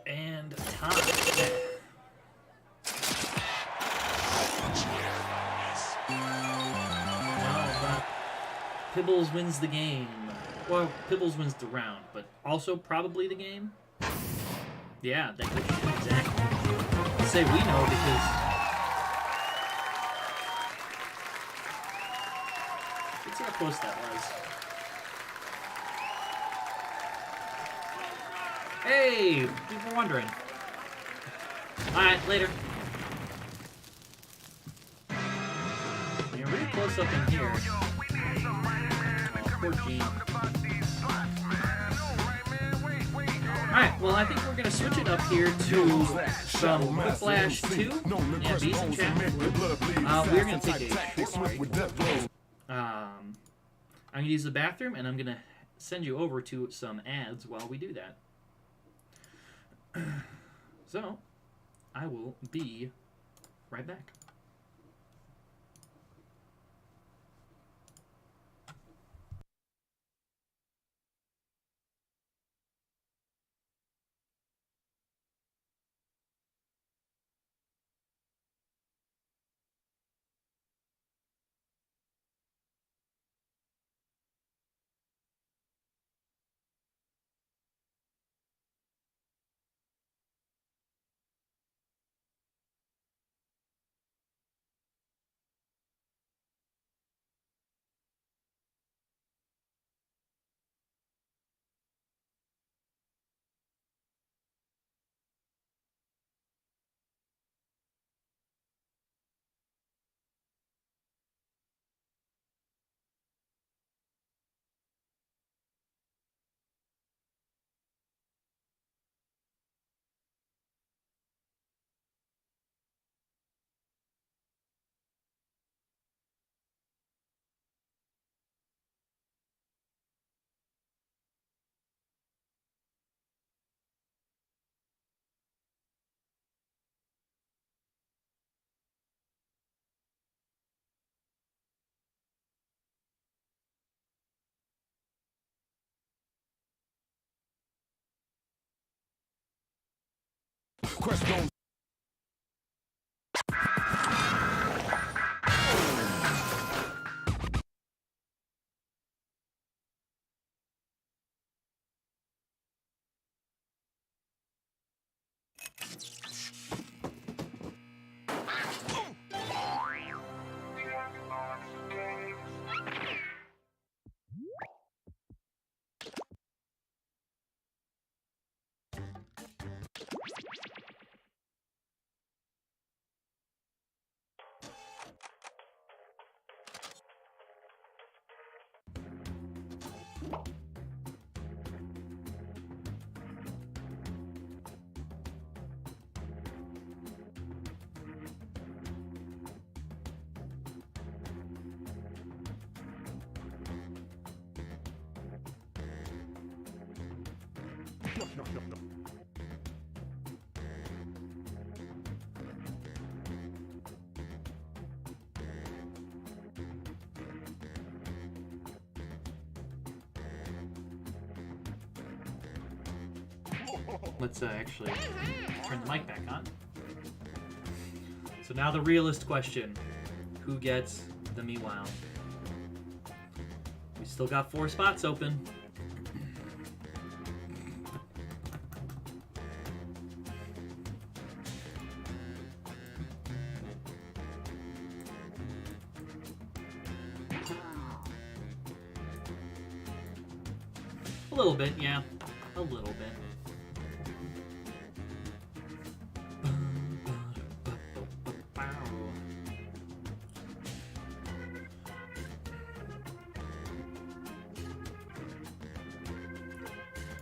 And time. Well, Pibbles wins the game. Well, Pibbles wins the round, but also probably the game. Yeah, that could be exactly. I'll say we know because let's see how close that was. Hey, people were wondering. Alright, later. You're really close up in here. Oh, poor Gene. Alright, well, I think we're gonna switch it up here to some Whiplash 2 and Beast and Chat. We're gonna take a short break. I'm gonna use the bathroom and I'm gonna send you over to some ads while we do that. So, I will be right back. Quest don't. Let's actually turn the mic back on. So now the realist question. Who gets the Meow? We still got 4 spots open. A little bit, yeah. A little bit.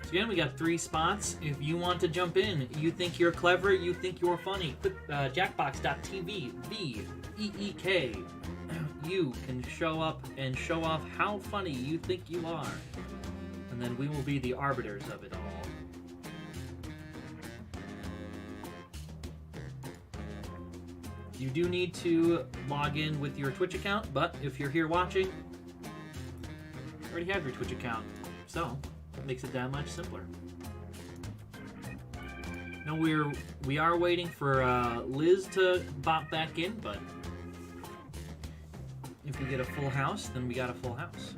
So again, we got 3 spots. If you want to jump in, you think you're clever, you think you're funny, click jackbox.tv, VEEK. You can show up and show off how funny you think you are. And then we will be the arbiters of it all. You do need to log in with your Twitch account, but if you're here watching, you already have your Twitch account. So, it makes it that much simpler. No, we are waiting for Liz to bop back in, but if we get a full house, then we got a full house.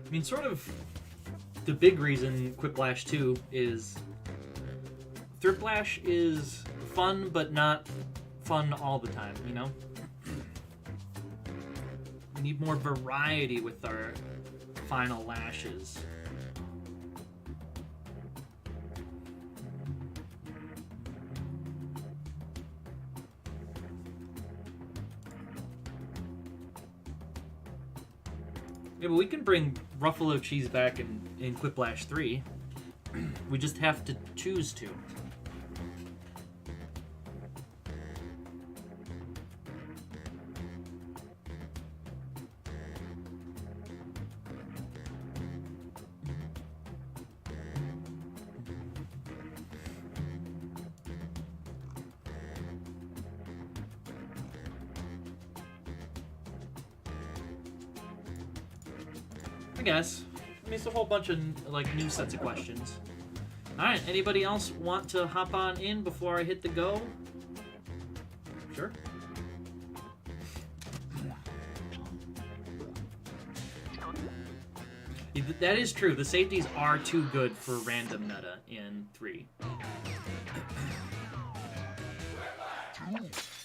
I mean, sort of the big reason Quiplash 2 is Thriplash is fun, but not fun all the time, you know? We need more variety with our final lashes. Yeah, but we can bring Ruffalo Cheese back in Quiplash 3. We just have to choose to. I guess. I mean, it's a whole bunch of like new sets of questions. Alright, anybody else want to hop on in before I hit the go? Sure. That is true. The safeties are too good for random meta in 3.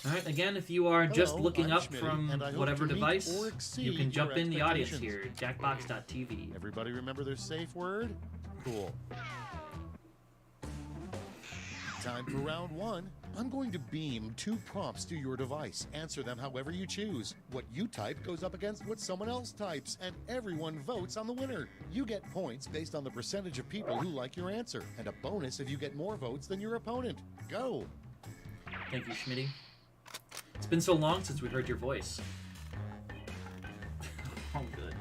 Alright, again, if you are just looking up from whatever device, you can jump in the audience here, jackbox.tv. Everybody remember their safe word? Cool. Time for round 1. I'm going to beam 2 prompts to your device. Answer them however you choose. What you type goes up against what someone else types, and everyone votes on the winner. You get points based on the percentage of people who like your answer, and a bonus if you get more votes than your opponent. Go! Thank you, Schmitty. It's been so long since we heard your voice. Oh, good.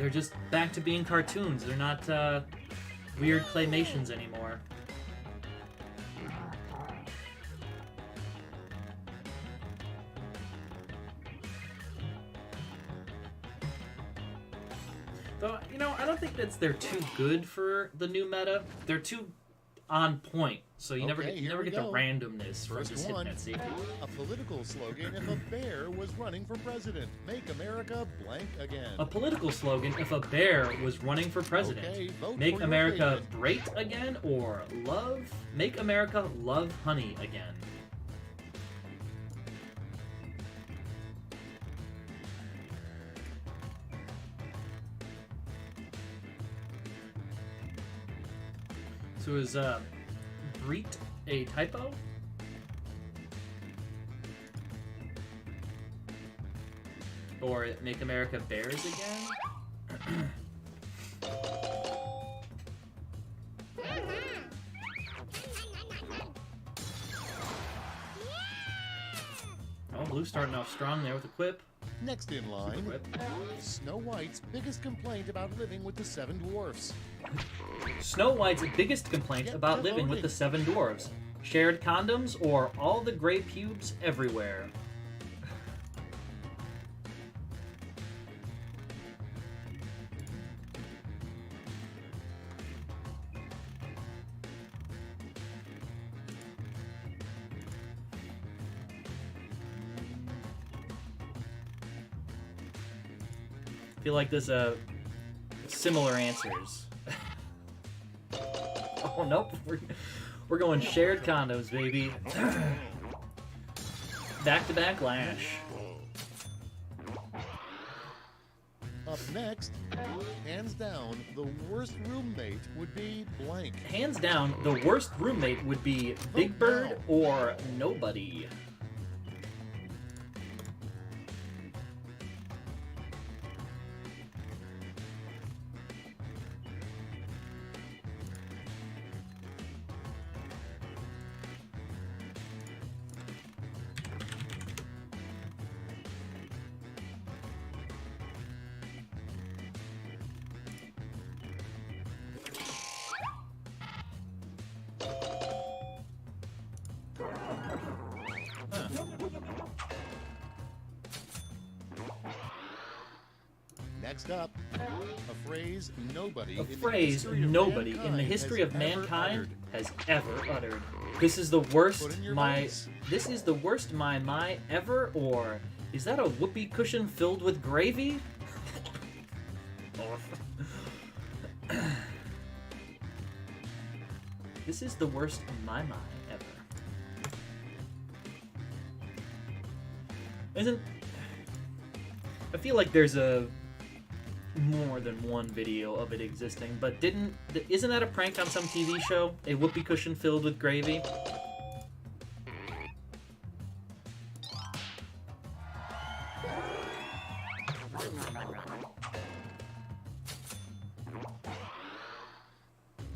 They're just back to being cartoons. They're not weird claymations anymore. Though, you know, I don't think they're too good for the new meta. They're too on point, so you never get the randomness from First just one, hitting that sequel. a political slogan if a bear was running for president. Make America blank again. A political slogan if a bear was running for president. Okay, vote Make for your America favorite. great again, or make America love honey again. So is Breet a typo? Or make America bears again? Oh, Blue's starting off strong there with a quip. Next in line, Quip. Snow White's biggest complaint about living with the Seven Dwarfs. Snow White's biggest complaint Get about to living with voting. the Seven Dwarves. Shared condoms or all the gray pubes everywhere. I feel like there's similar answers. Oh nope, we're going shared condoms, baby. Back-to-back lash. Up next, hands down, the worst roommate would be blank. Hands down, the worst roommate would be Big Bird or nobody. Next up, a phrase nobody A in the phrase history of nobody in the mankind history has of ever mankind uttered. has ever uttered. This is the worst Put in your my votes. this is the worst my ever, or is that a whoopee cushion filled with gravy? This is the worst my ever. Isn't I feel like there's a more than one video of it existing, but isn't that a prank on some TV show? A whoopee cushion filled with gravy?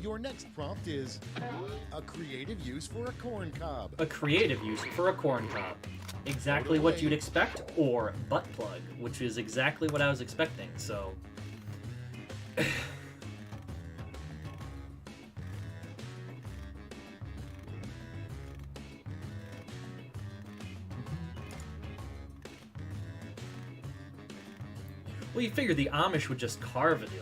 Your next prompt is a creative use for a corn cob. A creative use for a corn cob. Exactly what you'd expect, or butt plug, which is exactly what I was expecting, so... Well, you figure the Amish would just carve a dildo.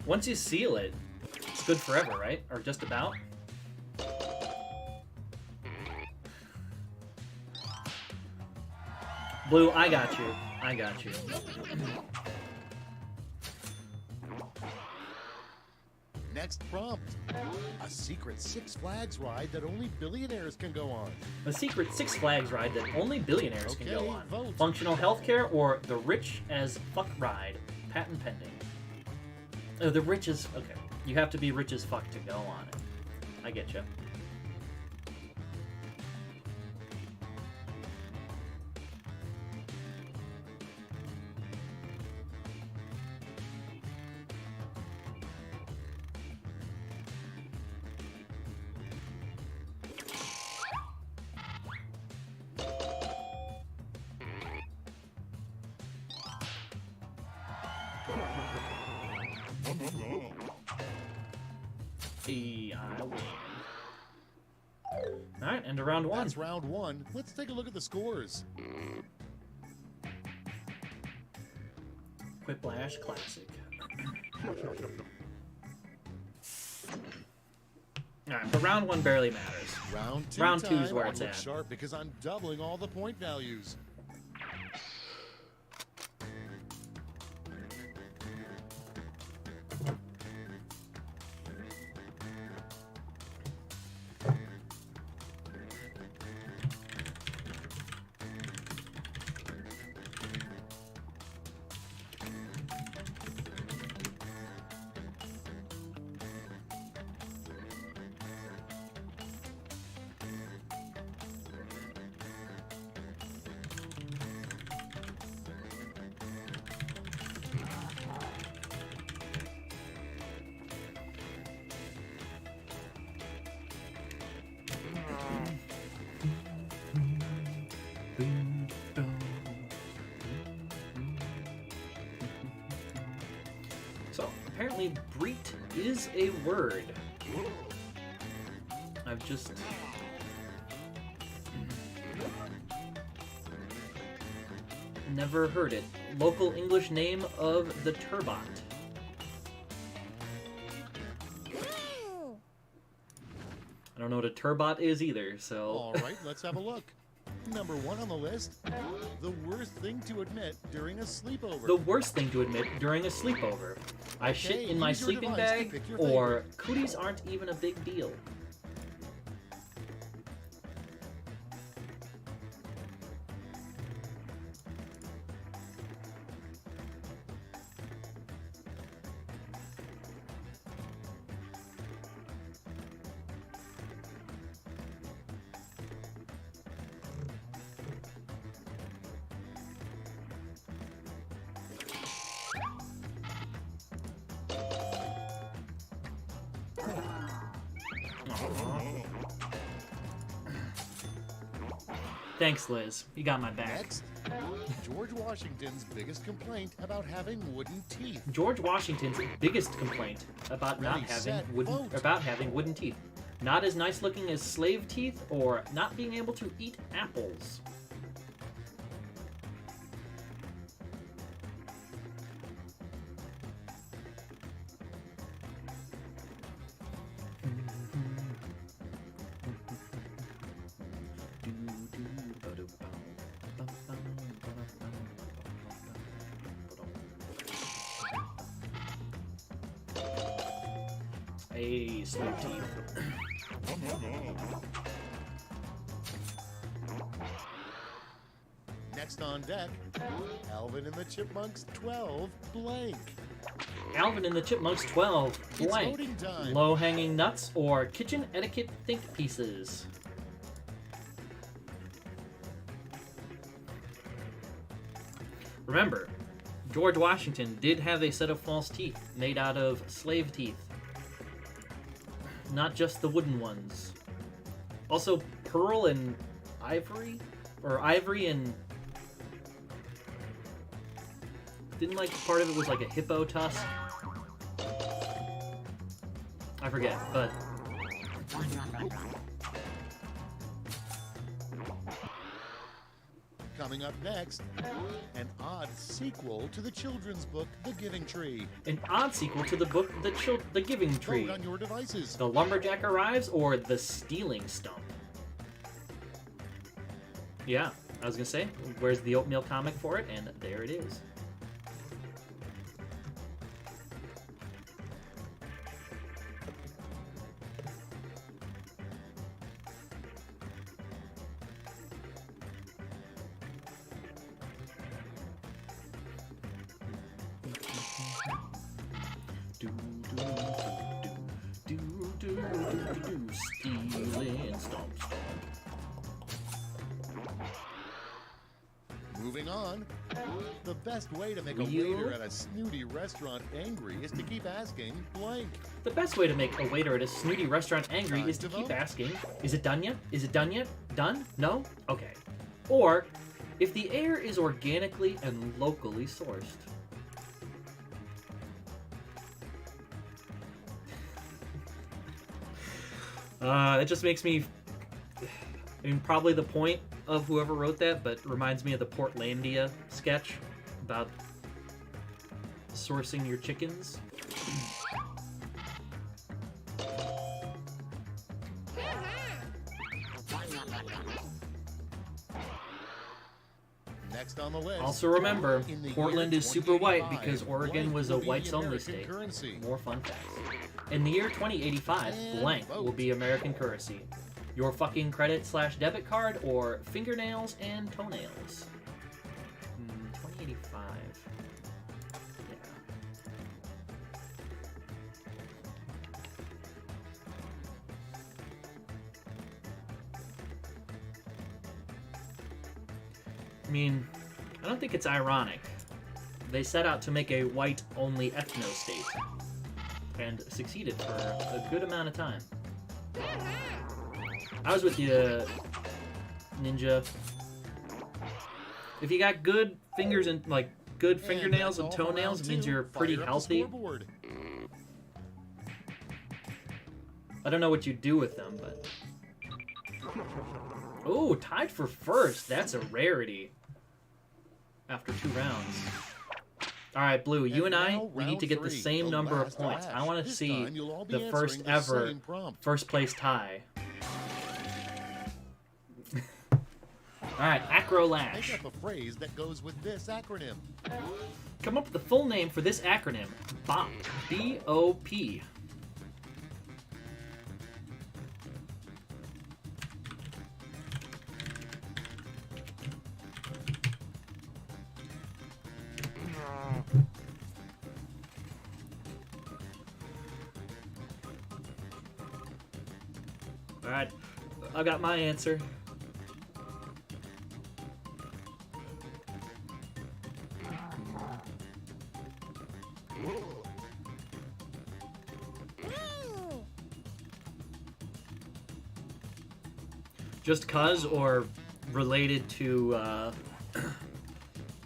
Once you seal it, it's good forever, right? Or just about? Blue, I got you. I got you. Next prompt, a secret Six Flags ride that only billionaires can go on. A secret Six Flags ride that only billionaires can go Okay, on. vote. Functional healthcare or the rich as fuck ride. Patent pending. Oh, the rich as... Okay. You have to be rich as fuck to go on it. I get you. I win. Alright, end of round one. That's round one. Let's take a look at the scores. Quiplash Classic. Alright, but round one barely matters. Round two is where it's look at. sharp because I'm doubling all the point values. So, apparently Breet is a word. I've just... never heard it. Local English name of the turbot. I don't know what a turbot is either, so... All right, let's have a look. Number one on the list, the worst thing to admit during a sleepover. The worst thing to admit during a sleepover. I shit in my use your sleeping device to bag, pick your or cooties aren't even a big deal. Thanks, Liz. You got my back. Next, George Washington's biggest complaint about having wooden teeth. George Washington's biggest complaint about not Ready, having set, vote. wooden teeth. Not as nice looking as slave teeth, or not being able to eat apples. A slave teeth. Next on deck, Alvin and the Chipmunks 12 blank. Alvin and the Chipmunks 12 It's blank. voting time. Low-hanging nuts or kitchen etiquette think pieces. Remember, George Washington did have a set of false teeth made out of slave teeth. Not just the wooden ones. Also, pearl and ivory? Or ivory and... Didn't, like, part of it was like a hippo tusk? I forget, but... Coming up next, an odd sequel to the children's book, The Giving Tree. An odd sequel to the book The Giving Tree. Vote on your devices. The Lumberjack Arrives or The Stealing Stump? Yeah, I was gonna say, where's the oatmeal comic for it? And there it is. Stealing stump. Moving on, the best way to make a Wheel. waiter at a snooty restaurant angry is to keep asking blank. The best way to make a waiter at a snooty restaurant angry Time is to to keep vote. asking, is it done yet? Is it done yet? Done? No? Okay. Or, if the air is organically and locally sourced. It just makes me... I mean, probably the point of whoever wrote that, but reminds me of the Portlandia sketch about sourcing your chickens. Next on the list. Also remember, in the Portland year is super white 2085, because Oregon blank was will a be whites-only American state. currency. More fun facts. In the year 2085, And blank vote. will be American currency. Your fucking credit/debit card or fingernails and toenails. 2085. Yeah. I mean, I don't think it's ironic. They set out to make a white-only ethno-state, and succeeded for a good amount of time. I was with you, Ninja. If you got good fingers and, like, good fingernails and that's all for toenails, round it means two. you're pretty Fire up the healthy. scoreboard. I don't know what you do with them, but... Oh, tied for first. That's a rarity. After 2 rounds. Alright, Blue, you and I, now, we need to get round the three, same the number of last points. I dash. want to This see time you'll all be the first answering the ever same prompt. first place tie. Alright, Acro Lash. Make up a phrase that goes with this acronym. Come up with the full name for this acronym. BOP. B-O-P. Alright, I got my answer. Just cuz or related to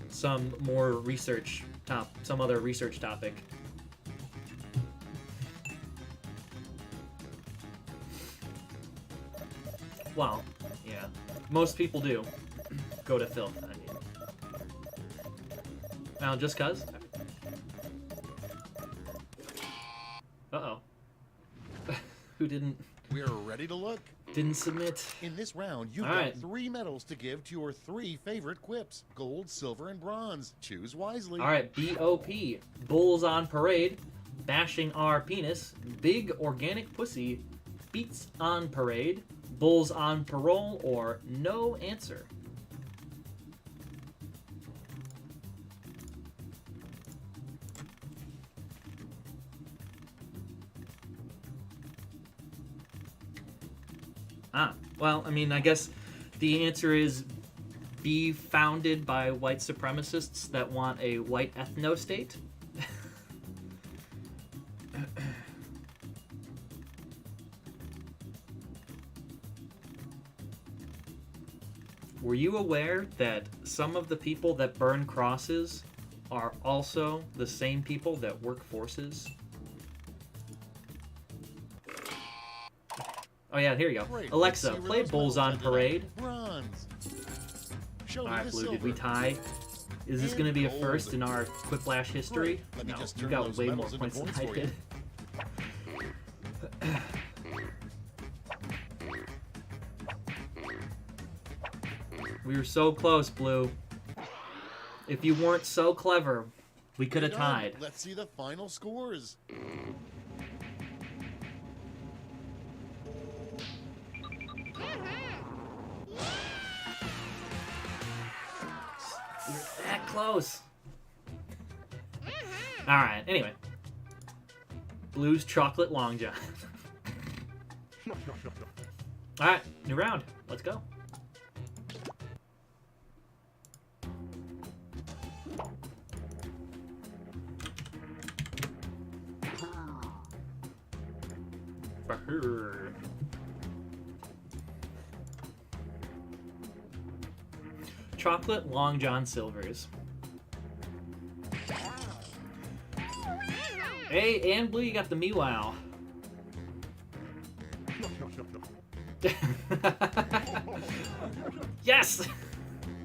some more research some other research topic? Well, yeah. Most people do go to filth, I mean. Now, just cuz? Uh-oh. Who didn't We're ready to look. submit? In this round, you've All got right. 3 medals to give to your 3 favorite quips. Gold, silver, and bronze. Choose wisely. Alright, B.O.P. Bulls on parade. Bashing our penis. Big organic pussy. Beats on parade. Bulls on parole, or no answer. Ah, well, I mean, I guess the answer is be founded by white supremacists that want a white ethno-state. Were you aware that some of the people that burn crosses are also the same people that work forces? Oh yeah, here you go. Great. Alexa, Let's see play where those Bulls on medals ended up. Parade. Bronze. Show me Alright, the Blue, silver. did we tie? Is this And going to be a gold. first in our Quiplash history? Great. Let me No, just you turn got those way more medals into points than points I for you. did. We were so close, Blue. If you weren't so clever, we could have You're done. tied. Let's see the final scores. You're that close. Alright, anyway. Blue's Chocolate Long John. Alright, new round. Let's go. Brrr. Chocolate Long John Silvers. Hey, and Blue, you got the Meow. Yes!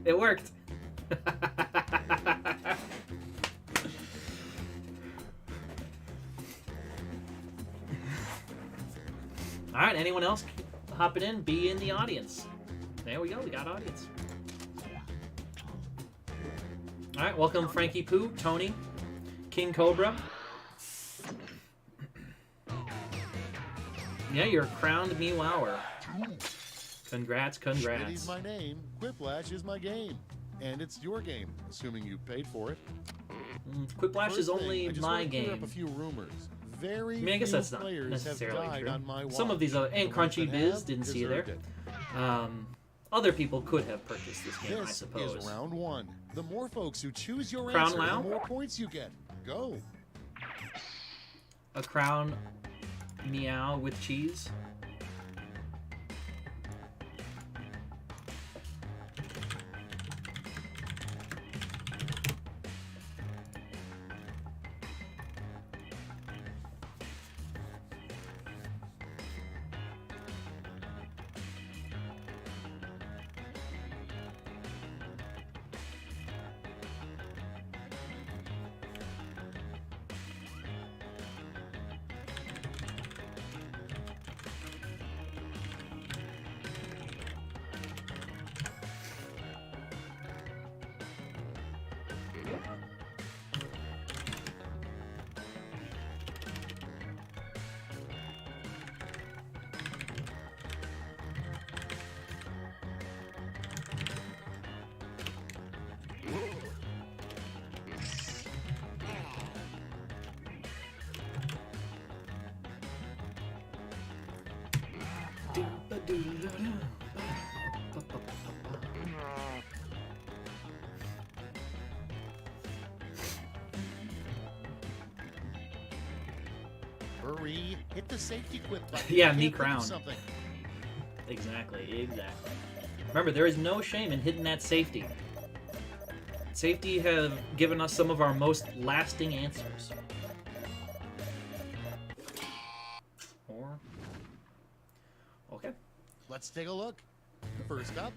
It worked! Alright, anyone else hopping in? Be in the audience. There we go, we got audience. Alright, welcome Frankie Pooh, Tony, King Cobra. Yeah, you're crowned Meower. Congrats, Schmitty's congrats. my name, Quiplash is my game. And it's your game, assuming you paid for it. Quiplash is First thing, only I just my want to clear game. up a few rumors. Very I mean, I guess few that's not players necessarily have died true. on my Some of watch. these other, and The ones Crunchy that Biz have didn't see you there. deserved it. Other people could have purchased this game, I This suppose. is round one. The more folks who choose your Crown answer, Lao? the more points you get. Go. A crown meow with cheese. Hurry, hit the safety quit button. Yeah, You me can't think of crown. Something. Exactly. Remember, there is no shame in hitting that safety. Safety have given us some of our most lasting answers. Or... Okay. Let's take a look. First up,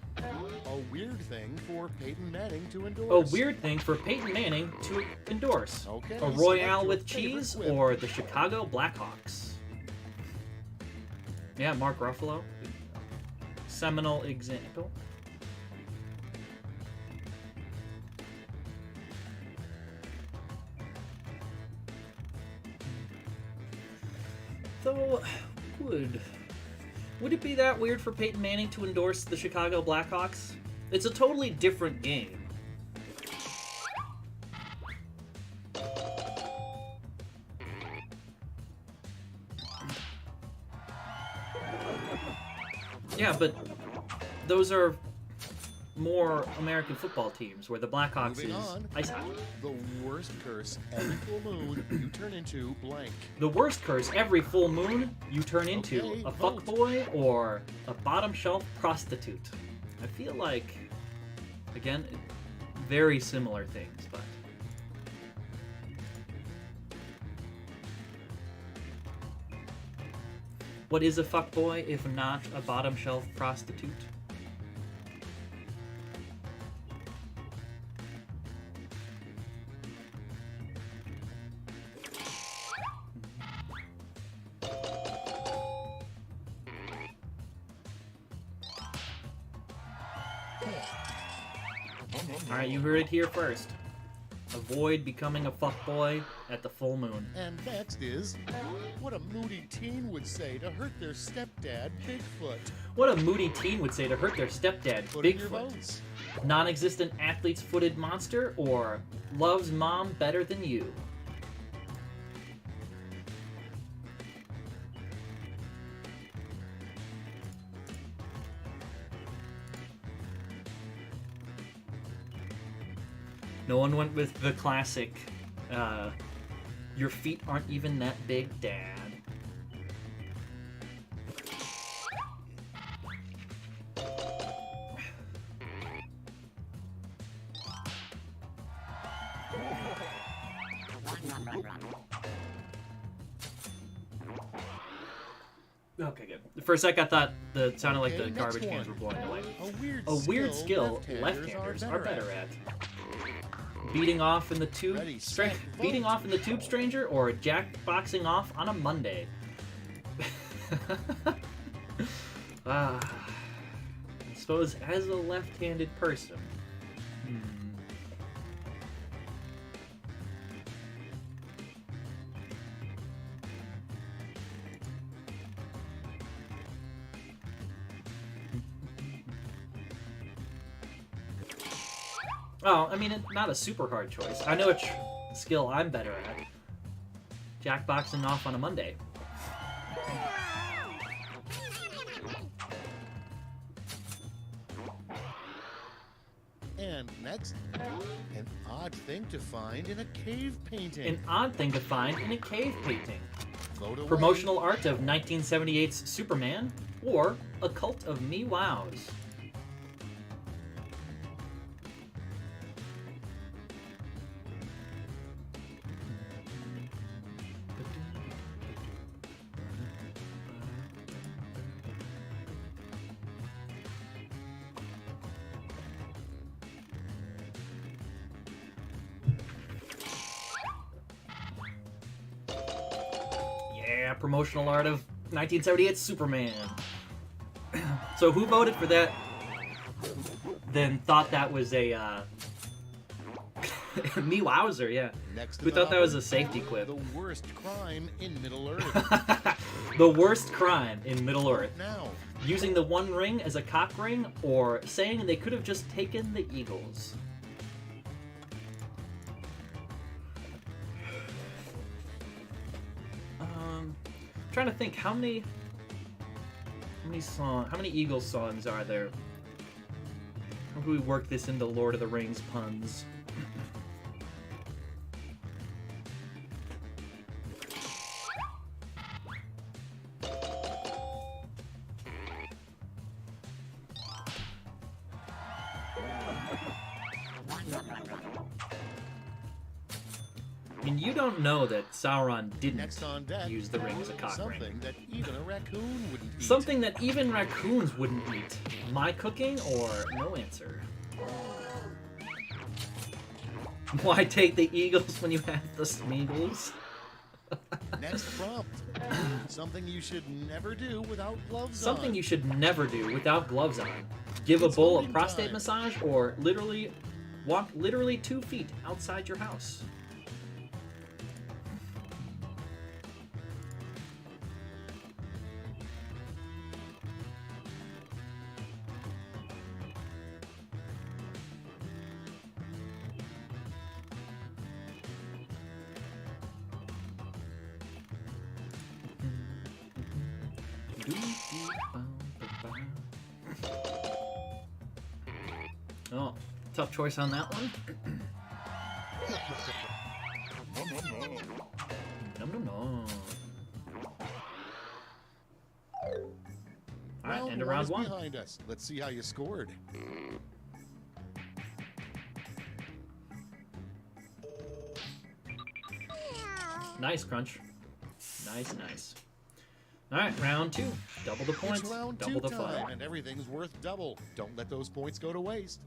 a weird thing for Peyton Manning to A endorse. weird thing for Peyton Manning to endorse. Okay, A select Royale your with favorite cheese whip. or the Chicago Blackhawks. Yeah, Mark Ruffalo. Seminal example. Though, would it be that weird for Peyton Manning to endorse the Chicago Blackhawks? It's a totally different game. Yeah, but those are more American football teams, where the Blackhawks Moving is on. ice hockey. The worst curse every full moon you turn into blank. The worst curse every full moon you turn into Okay, a vote. fuckboy or a bottom shelf prostitute. I feel like, again, very similar things, but. What is a fuckboy if not a bottom shelf prostitute? Alright, you heard it here first. Avoid becoming a fuckboy at the full moon. And next is what a moody teen would say to hurt their stepdad, Bigfoot. What a moody teen would say to hurt their stepdad, Put in your Bigfoot. votes. Non-existent athlete's footed monster or loves mom better than you. No one went with the classic, your feet aren't even that big, Dad. Okay, good. For a sec, I thought it sounded like Okay, the next garbage one. cans were blowing away. A weird skill skill left-handers are better at. Beating off in the tube, Ready, set, beating vote. off in the tube, stranger, or jackboxing off on a Monday. I suppose as a left-handed person. Oh, I mean, it's not a super hard choice. I know which skill I'm better at. Jackboxing off on a Monday. And next, an odd thing to find in a cave painting. An odd thing to find in a cave painting. Vote away. Promotional art of 1978's Superman, or a cult of me wows. Yeah, promotional art of 1978 Superman. So who voted for that? Then thought that was a me wowzer, yeah. Next to Who the thought that was hopper, a safety quip? The worst crime in Middle Earth. The worst crime in Middle Earth. Now, Using the One Ring as a cock ring, or saying they could have just taken the Eagles. Trying to think how many Eagles songs are there? How do we work this into Lord of the Rings puns? I mean, you don't know that Sauron didn't next on deck, use the ring as a cock ring. something that even a raccoon wouldn't eat. Something that even raccoons wouldn't eat. My cooking or no answer? Why take the Eagles when you have the Smeagles? Next prompt. Something you should never do without gloves Something on. you should never do without gloves on. Give a It's bull a voting prostate time. massage, or literally walk 2 feet outside your house. Oh, tough choice on that one. Nom nom nom. Alright, end of round is one. behind us. Let's see how you scored. Nice, Crunch. Nice, nice. Alright, round two. Double the points, It's round double two the time, fun. and everything's worth double. Don't let those points go to waste.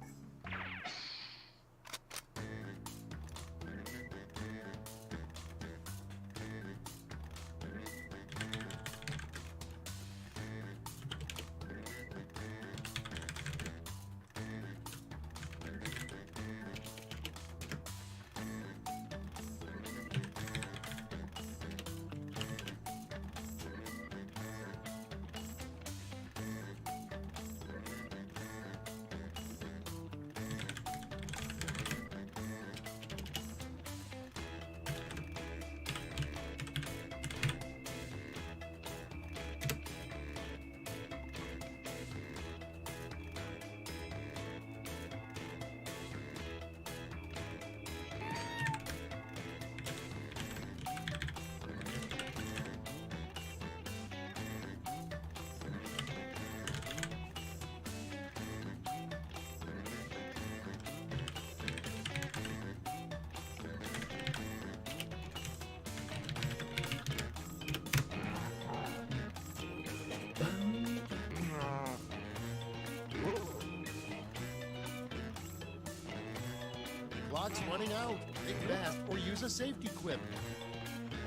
Clock's running out. Think fast or use a safety quip.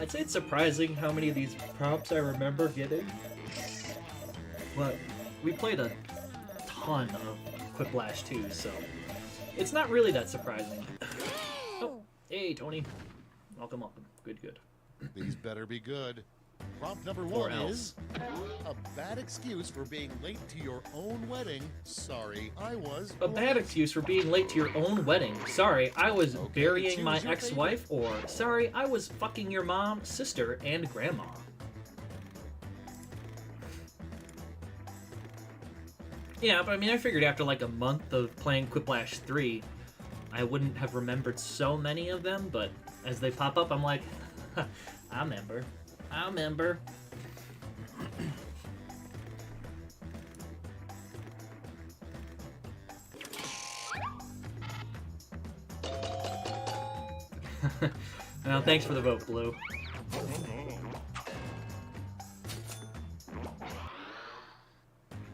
I'd say it's surprising how many of these prompts I remember getting. But we played a ton of Quiplash 2, so it's not really that surprising. Oh, hey, Tony. Welcome, welcome. Good, good. These better be good. Prompt number Or 1 else. is a bad excuse for being late to your own wedding. Sorry, I was. A bad excuse for being late to your own wedding. Sorry, I was Okay, burying my choose your ex-wife, or sorry, I was fucking your mom, sister, and grandma. Yeah, but I mean, I figured after like a month of playing Quiplash 3, I wouldn't have remembered so many of them, but as they pop up, I'm like, I remember. I remember. Well, thanks for the vote, Blue.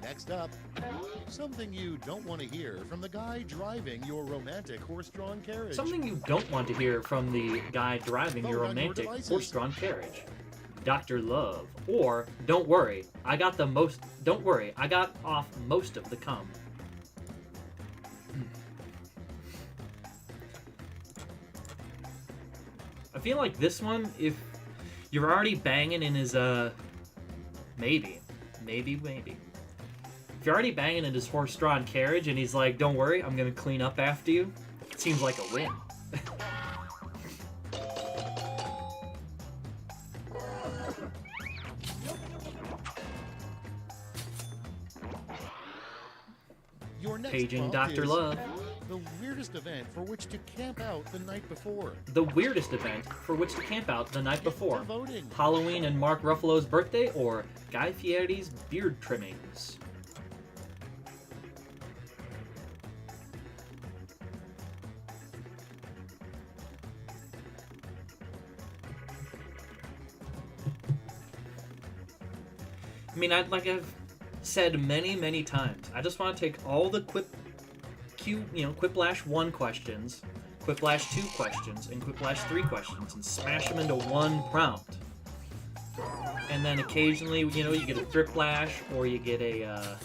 Next up, something you don't want to hear from the guy driving your romantic horse-drawn carriage. Something you don't want to hear from the guy driving your Vote on your romantic devices. horse-drawn carriage. Dr. Love. Or, don't worry, I got off most of the cum. I feel like this one, if you're already banging in his, maybe. If you're already banging in his horse-drawn carriage and he's like, don't worry, I'm gonna clean up after you, it seems like a win. Your next Paging prompt Dr. is Love. the weirdest event for which to camp out the night before. The weirdest event for which to camp out the night before. Get to voting. Halloween and Mark Ruffalo's birthday, or Guy Fieri's beard trimmings. I mean, like I've said many times, I just want to take all the Quiplash 1 questions, Quiplash 2 questions, and Quiplash 3 questions and smash them into one prompt. And then occasionally, you know, you get a Thriplash, or you get a,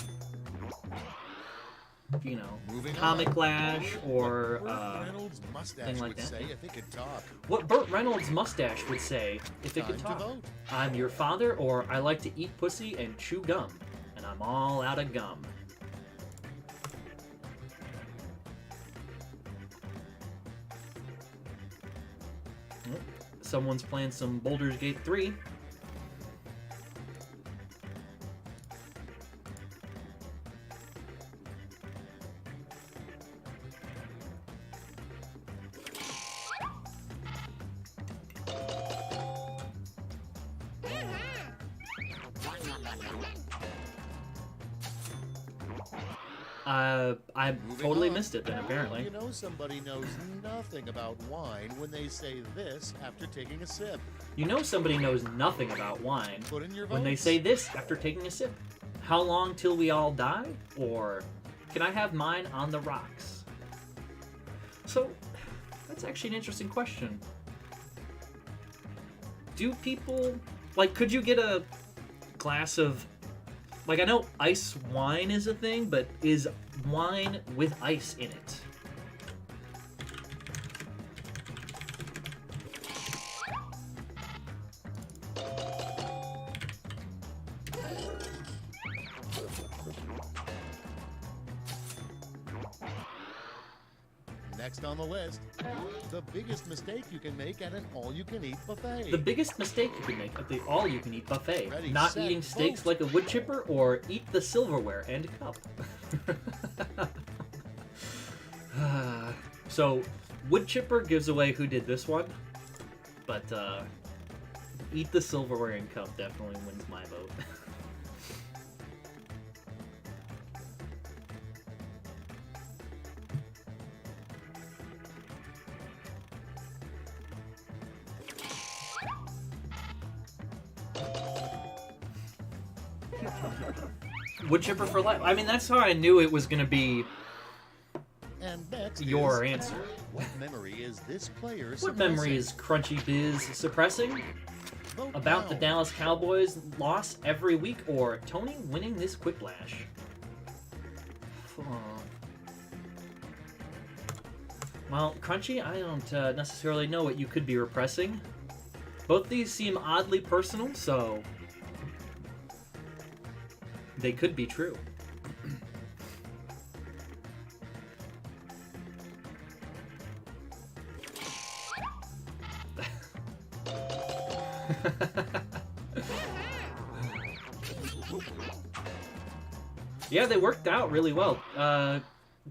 Moving Comic on. Lash, or Burt Reynolds' mustache thing like would that. say if it could talk. What Burt Reynolds' mustache would say if it could Time to talk. vote. I'm your father, or I like to eat pussy and chew gum, and I'm all out of gum. Oh, someone's playing some Baldur's Gate 3. I Moving totally on. missed it then, apparently. You know somebody knows nothing about wine when they say this after taking a sip. You know somebody knows nothing about wine Put in your when they votes. say this after taking a sip. How long till we all die? Or can I have mine on the rocks? So, that's actually an interesting question. Do people... Like, could you get a glass of... Like, I know ice wine is a thing, but is wine with ice in it? Next on the list, the biggest mistake you can make at an all-you-can-eat buffet. The biggest mistake you can make at the all-you-can-eat buffet. Ready, Not set, eating steaks vote. like a wood chipper, or eat the silverware and cup. So, wood chipper gives away who did this one, but eat the silverware and cup definitely wins my vote. Wood chipper for life. I mean, that's how I knew it was going to be And next your is answer. What memory is this player What suppressing? memory is Crunchy Biz suppressing? Vote About the now. Dallas Cowboys loss every week, or Tony winning this quiplash? Well, Crunchy, I don't necessarily know what you could be repressing. Both these seem oddly personal, so they could be true. Yeah, they worked out really well.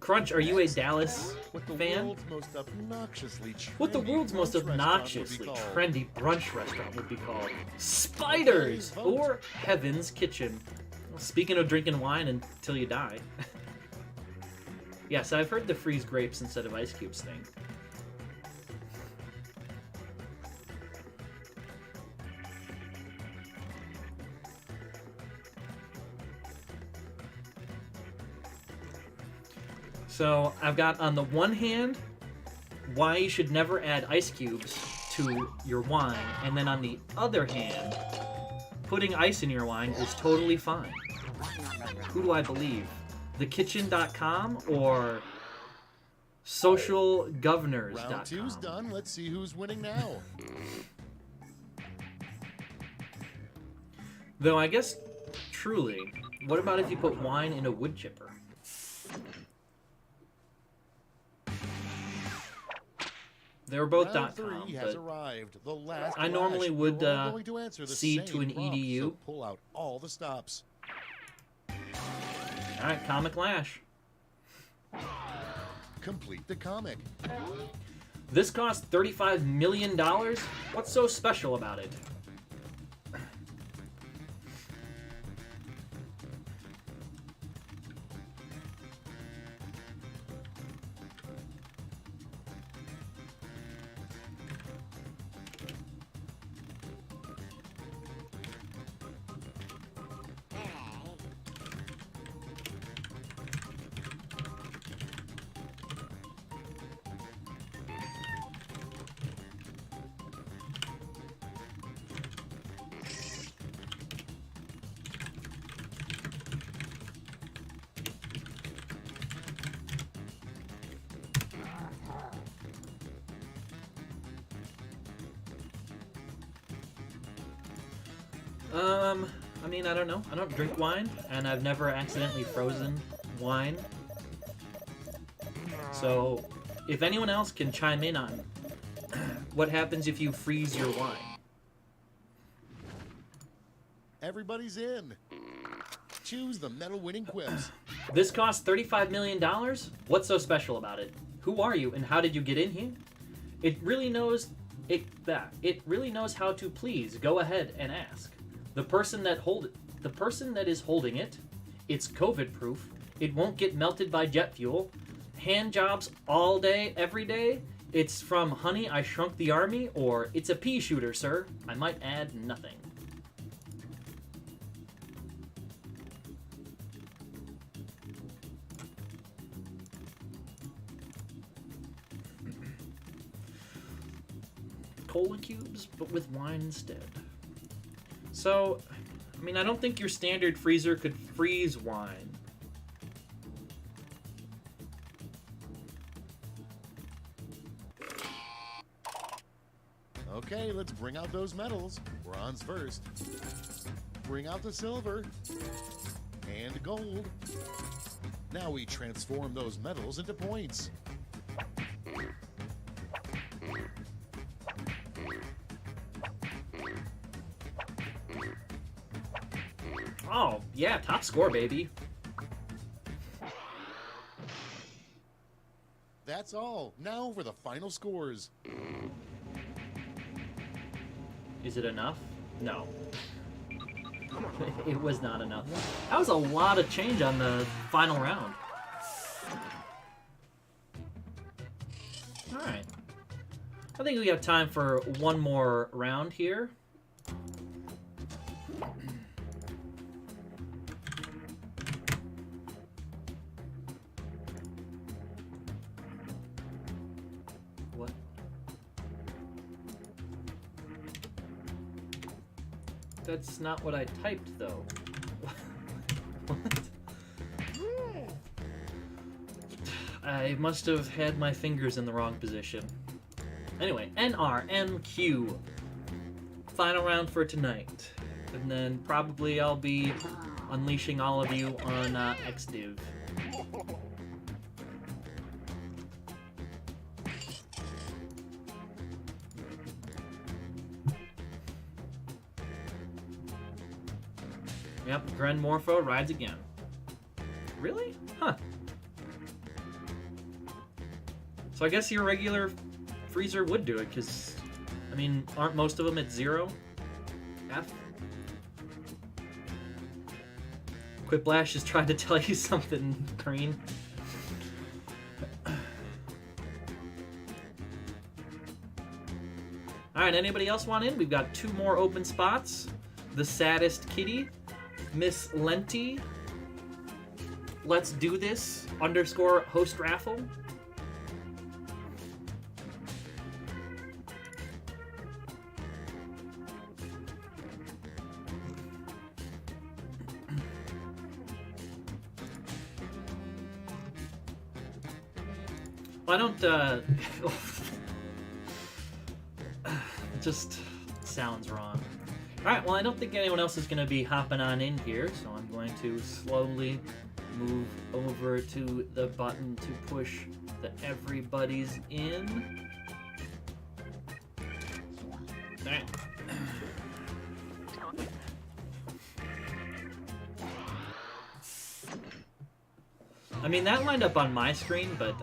Crunch, are you a Dallas What the fan? world's most obnoxiously trendy What the world's most brunch restaurant would be obnoxiously called. trendy brunch restaurant would be called? Spiders! Okay, vote. Or Heaven's Kitchen. Speaking of drinking wine until you die. Yes, I've heard the freeze grapes instead of ice cubes thing. So I've got on the one hand why you should never add ice cubes to your wine, and then on the other hand, putting ice in your wine is totally fine. Who do I believe? TheKitchen.com or SocialGovernors.com? Round two's done. Let's see who's winning now. Though I guess, truly, what about if you put wine in a wood chipper? They were both Round .com, three has but arrived. The last I normally flash. would, We're all going to answer the cede to same an prompt, EDU. So pull out all the stops. Alright, Comic Lash. Complete the comic. This cost $35 million? What's so special about it? I mean, I don't know. I don't drink wine, and I've never accidentally frozen wine. So, if anyone else can chime in on what happens if you freeze your wine. Everybody's in. Choose the medal-winning quips. This cost $35 million? What's so special about it? Who are you, and how did you get in here? It really knows how to please. Go ahead and ask. The person that is holding it, it's COVID proof. It won't get melted by jet fuel. Hand jobs all day, every day. It's from Honey, I Shrunk the Army, or it's a pea shooter, sir. I might add nothing. Cola cubes, but with wine instead. So, I mean, I don't think your standard freezer could freeze wine. Okay, let's bring out those medals. Bronze first. Bring out the silver. And gold. Now we transform those medals into points. Oh, yeah, top score, baby. That's all. Now for the final scores. Is it enough? No. It was not enough. That was a lot of change on the final round. Alright. I think we have time for one more round here. That's not what I typed, though. What? I must have had my fingers in the wrong position. Anyway, NRMQ. Final round for tonight. And then probably I'll be unleashing all of you on XDiv. Yep, Gren Morpho rides again. Really? Huh. So I guess your regular freezer would do it, because, I mean, aren't most of them at 0? F? Quiplash is trying to tell you something, Green. Alright, anybody else want in? We've got 2 more open spots. The Saddest Kitty, Miss Lenti, Let's Do This _ host raffle. Well, I don't, it just sounds wrong. Alright, well, I don't think anyone else is going to be hopping on in here, so I'm going to slowly move over to the button to push the everybody's in. Alright. I mean, that lined up on my screen, but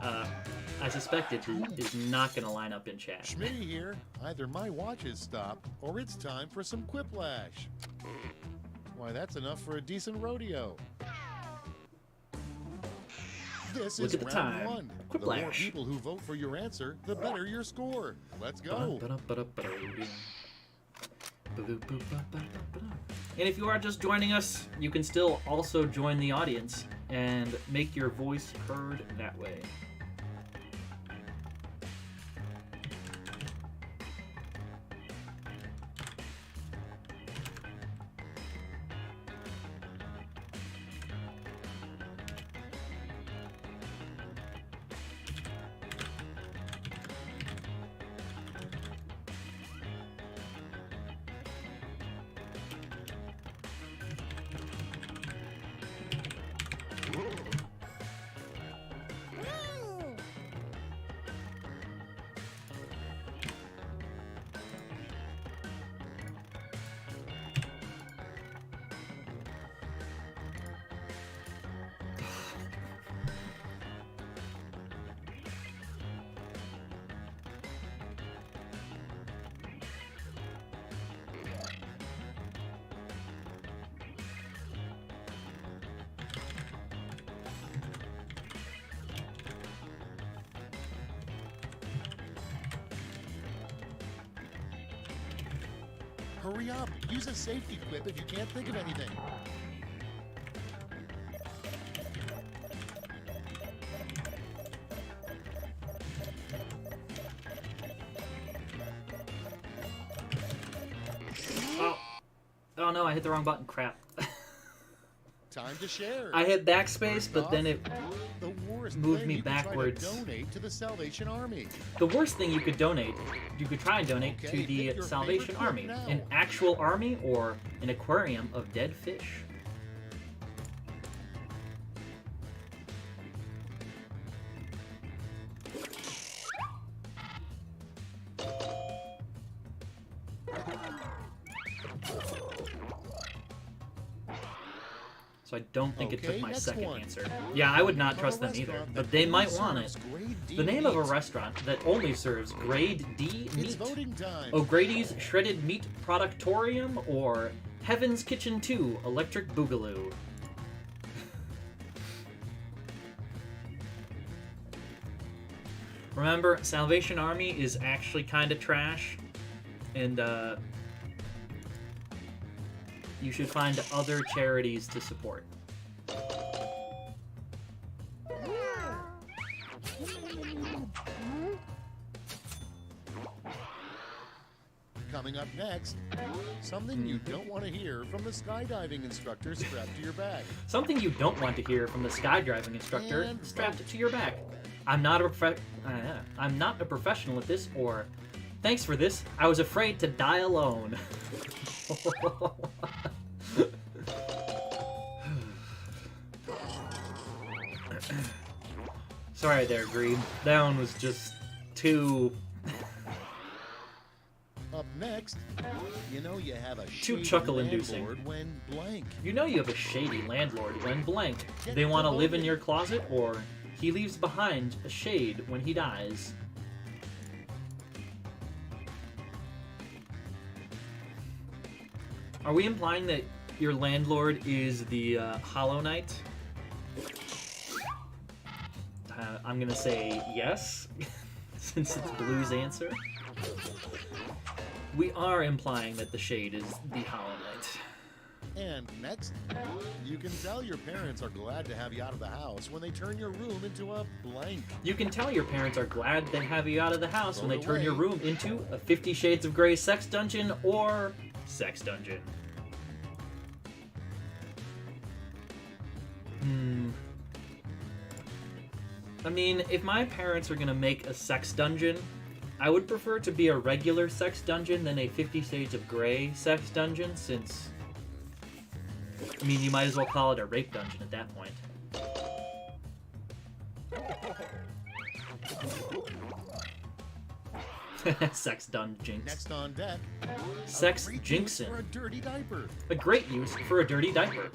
I suspect it is not going to line up in chat. Schmitty here. Either my watch has stopped, or it's time for some quiplash. Why, that's enough for a decent rodeo. This Look is at the round time. 1. Quiplash. The more people who vote for your answer, the better your score. Let's go. And if you are just joining us, you can still also join the audience and make your voice heard that way. Hurry up. Use a safety quip if you can't think of anything. Oh no, I hit the wrong button. Crap. Time to share. I hit backspace, but then it The worst moved thing, me you can try to backwards. donate to the Salvation Army. The worst thing you could try and donate Okay, to pick the your Salvation favorite Army. clip now. An actual army or an aquarium of dead fish. So I don't think it took my next second one. answer. Yeah, I would not Of a trust them either, restaurant but that they only might want it. serves grade D The name of a meat. restaurant that only serves grade D It's meat. voting time. O'Grady's Shredded Meat Productorium or Heaven's Kitchen 2 Electric Boogaloo. Remember, Salvation Army is actually kind of trash, and you should find other charities to support. Coming up next, next, something you don't want to hear from the skydiving instructor strapped to your back. Something you don't want to hear from the skydiving instructor And strapped to your back. I'm not a professional at this, or thanks for this. I was afraid to die alone. Sorry there, Green. That one was just too... Up next, you know you have a Too shady chuckle-inducing. landlord when blank. You know you have a shady landlord when blank. Get They want to live in promoted. your closet, or he leaves behind a shade when he dies. Are we implying that your landlord is the Hollow Knight? I'm gonna say yes, since it's Blue's answer. We are implying that the shade is the Hollow Knight. And next, you can tell your parents are glad to have you out of the house when they turn your room into a blank. You can tell your parents are glad they have you out of the house when they Vote turn your away. room into a 50 Shades of Grey sex dungeon or sex dungeon. I mean, if my parents are gonna make a sex dungeon, I would prefer it to be a regular sex dungeon than a 50 Shades of Grey sex dungeon, since... I mean, you might as well call it a rape dungeon at that point. Sex dungeons. Next on deck, Sex great use jinxin'. for a dirty diaper. A great use for a dirty diaper.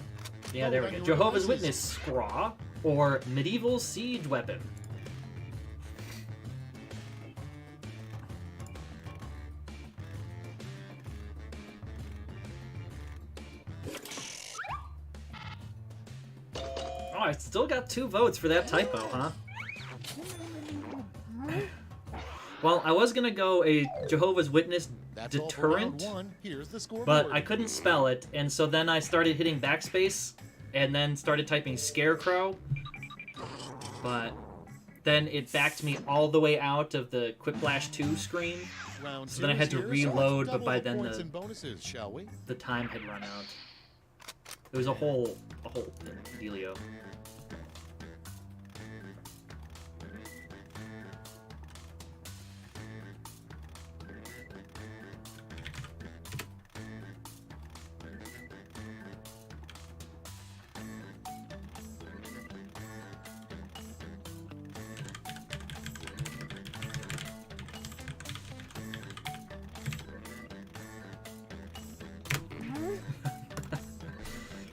Yeah, there we go. Jehovah's Witness scraw or medieval siege weapon. Oh, I still got 2 votes for that typo, huh? Well, I was gonna go a Jehovah's Witness That's all for round deterrent, one. Here's the scoreboard. but I couldn't spell it, and so then I started hitting backspace, and then started typing scarecrow, but then it backed me all the way out of the Quiplash 2 screen, Round so then I had to two is here, so let's reload, but double by the then points and bonuses, shall we? the time had run out. It was a whole dealio.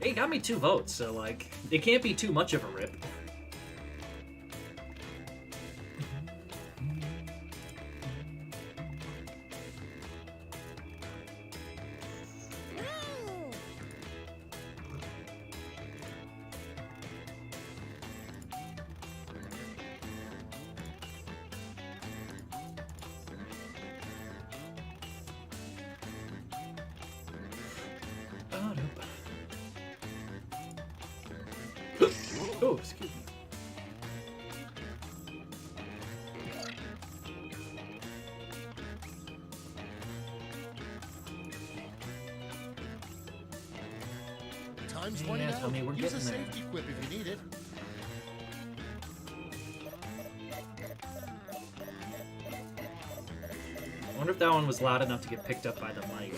It got me 2 votes, so like, it can't be too much of a rip. Oh, excuse me. Time's running Yeah, out. Tommy, we're Use a getting there. safety quip if you need it. I wonder if that one was loud enough to get picked up by the mic.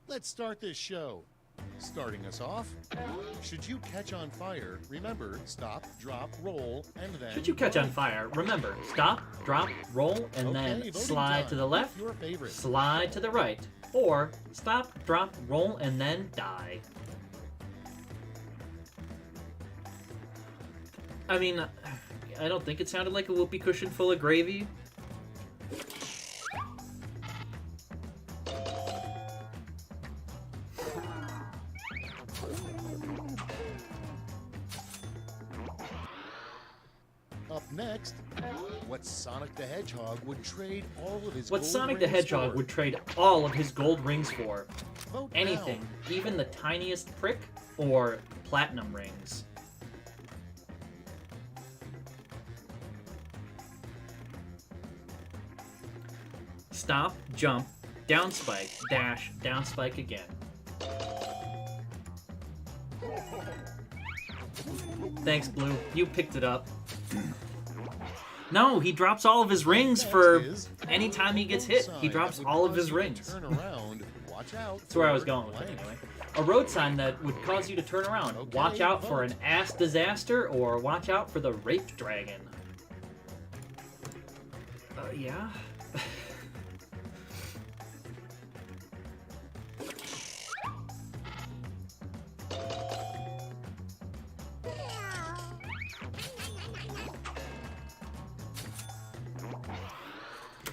Let's start this show. Starting us off, should you catch on fire, remember, stop, drop, roll, and then... Should you catch on fire, remember, stop, drop, roll, and Okay, then voting slide time. to the left, Your favorite. slide to the right, or stop, drop, roll, and then die. I mean, I don't think it sounded like a whoopee cushion full of gravy. Up next, what Sonic the Hedgehog would trade all of his What gold Sonic the rings Hedgehog for? would trade all of his gold rings for? Vote Anything, even the tiniest prick, or platinum rings. stop, jump, down spike, dash, down spike again. Thanks, Blue. You picked it up. No, he drops all of his rings for any time he gets hit. He drops all of his rings. That's where I was going with it anyway. A road sign that would cause you to turn around. Watch out for an ass disaster, or watch out for the rape dragon. Yeah?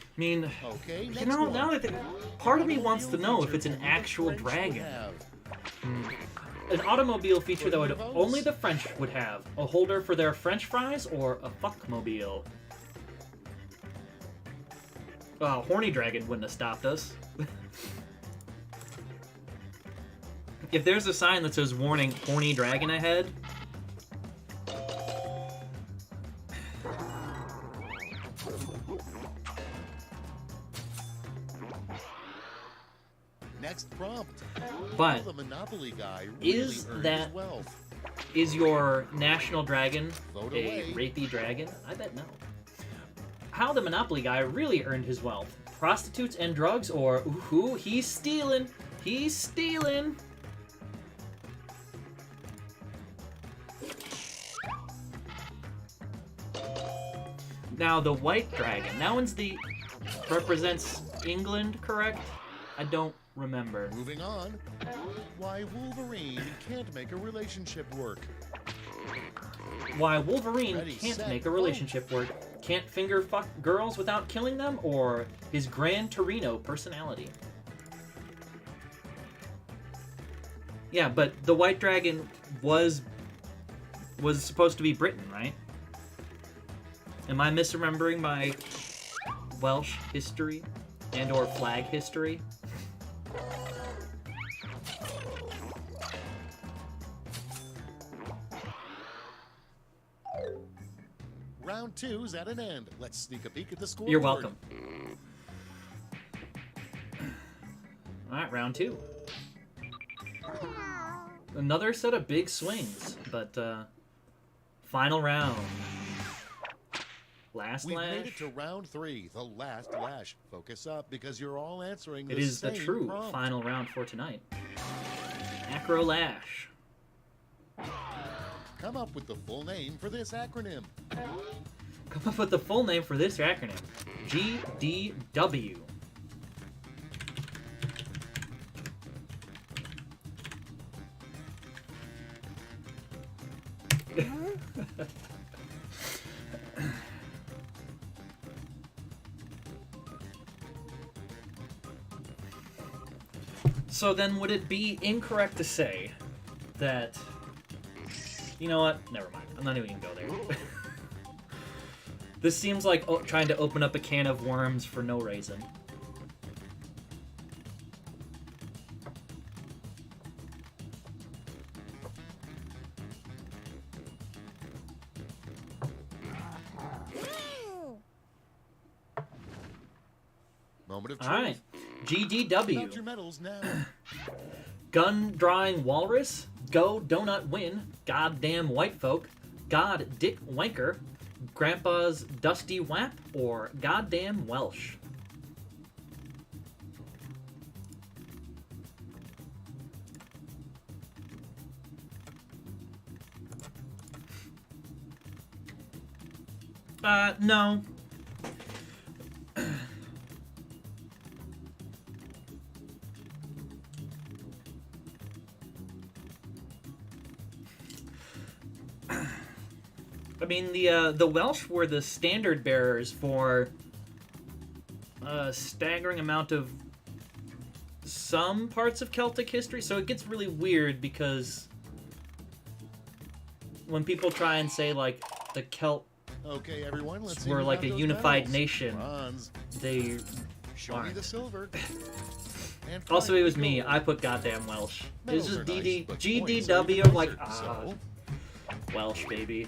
I mean, you know, now that part of me wants to know if it's an actual dragon. An automobile feature that would only the French would have. A holder for their French fries, or a fuckmobile. Horny dragon wouldn't have stopped us. If there's a sign that says warning, horny dragon ahead, Next prompt. but The Monopoly guy really is earned that his wealth. is your national dragon Vote a away. rapey dragon? I bet no. How the Monopoly guy really earned his wealth? Prostitutes and drugs, or ooh, he's stealing. He's stealing. Now the white dragon. That one's the represents England, correct? I don't remember. Moving on. Why Wolverine can't make a relationship work. Why Wolverine Ready, can't set, make a relationship work. Can't finger fuck girls without killing them, or his Gran Torino personality. Yeah, but the white dragon was supposed to be Britain, right? Am I misremembering my Welsh history and or flag history? Round 2's at an end. Let's sneak a peek at the scoreboard. You're welcome. Alright, round 2. Another set of big swings, but final round. Last We've lash. made it to round 3, the last lash. Focus up because you're all answering the It is the same true prompt. final round for tonight. Acro lash. Come up with the full name for this acronym. Come up with the full name for this acronym. GDW. So then would it be incorrect to say that... You know what? Never mind. I'm not even gonna go there. This seems like trying to open up a can of worms for no reason. Moment of truth. All right. Out your GDW. medals now. Gun drawing walrus. Go donut win. Goddamn white folk. God dick wanker. Grandpa's dusty whap, or goddamn Welsh. No. I mean, the Welsh were the standard bearers for a staggering amount of some parts of Celtic history, so it gets really weird because when people try and say, like, the Celts Okay, everyone, let's see were who like got a those unified medals. nation, Bronze. they Show me aren't. the silver. And Also, it was finally, me. gold. I put goddamn Welsh. It was Medals just are nice, DD, but points are GDW. even I'm like, nicer, ah, so- Welsh, baby.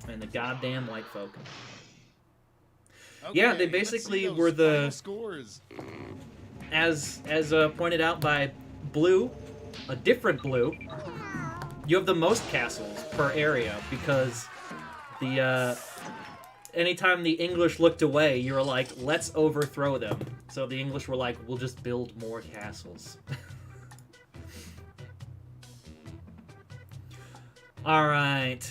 And the goddamn white folk. Okay, Yeah, they let's see basically those were the final scores. as pointed out by Blue, a different Blue. You have the most castles per area because the anytime the English looked away, you were like, let's overthrow them. So the English were like, we'll just build more castles. Alright.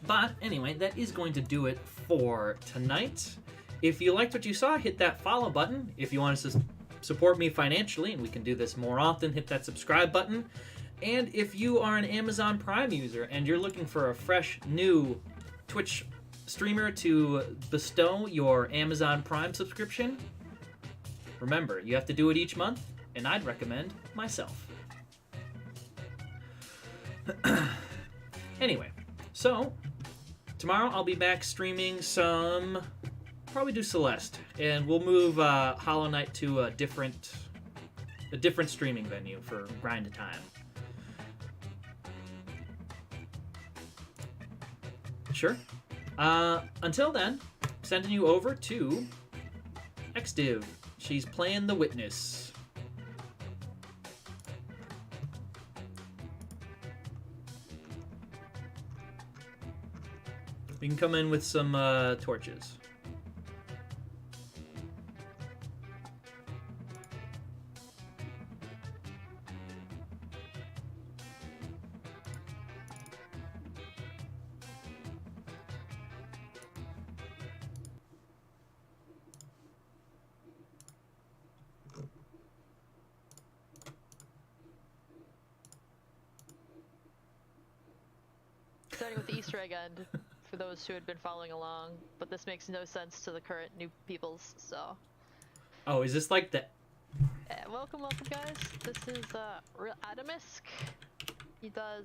But anyway, that is going to do it for tonight. If you liked what you saw, hit that follow button. If you want to support me financially, and we can do this more often, hit that subscribe button. And if you are an Amazon Prime user and you're looking for a fresh, new Twitch streamer to bestow your Amazon Prime subscription, remember, you have to do it each month, and I'd recommend myself. Anyway, so tomorrow I'll be back streaming some, probably do Celeste, and we'll move Hollow Knight to a different streaming venue for grind time. Sure. Until then, sending you over to XDiv. She's playing the Witness. We can come in with some torches. Starting with the Easter egg end, for those who had been following along, but this makes no sense to the current new peoples, so... Oh, is this like the... welcome guys. This is, Real Adamisk. He does,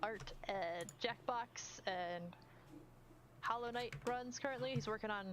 art and Jackbox and Hollow Knight runs currently. He's working on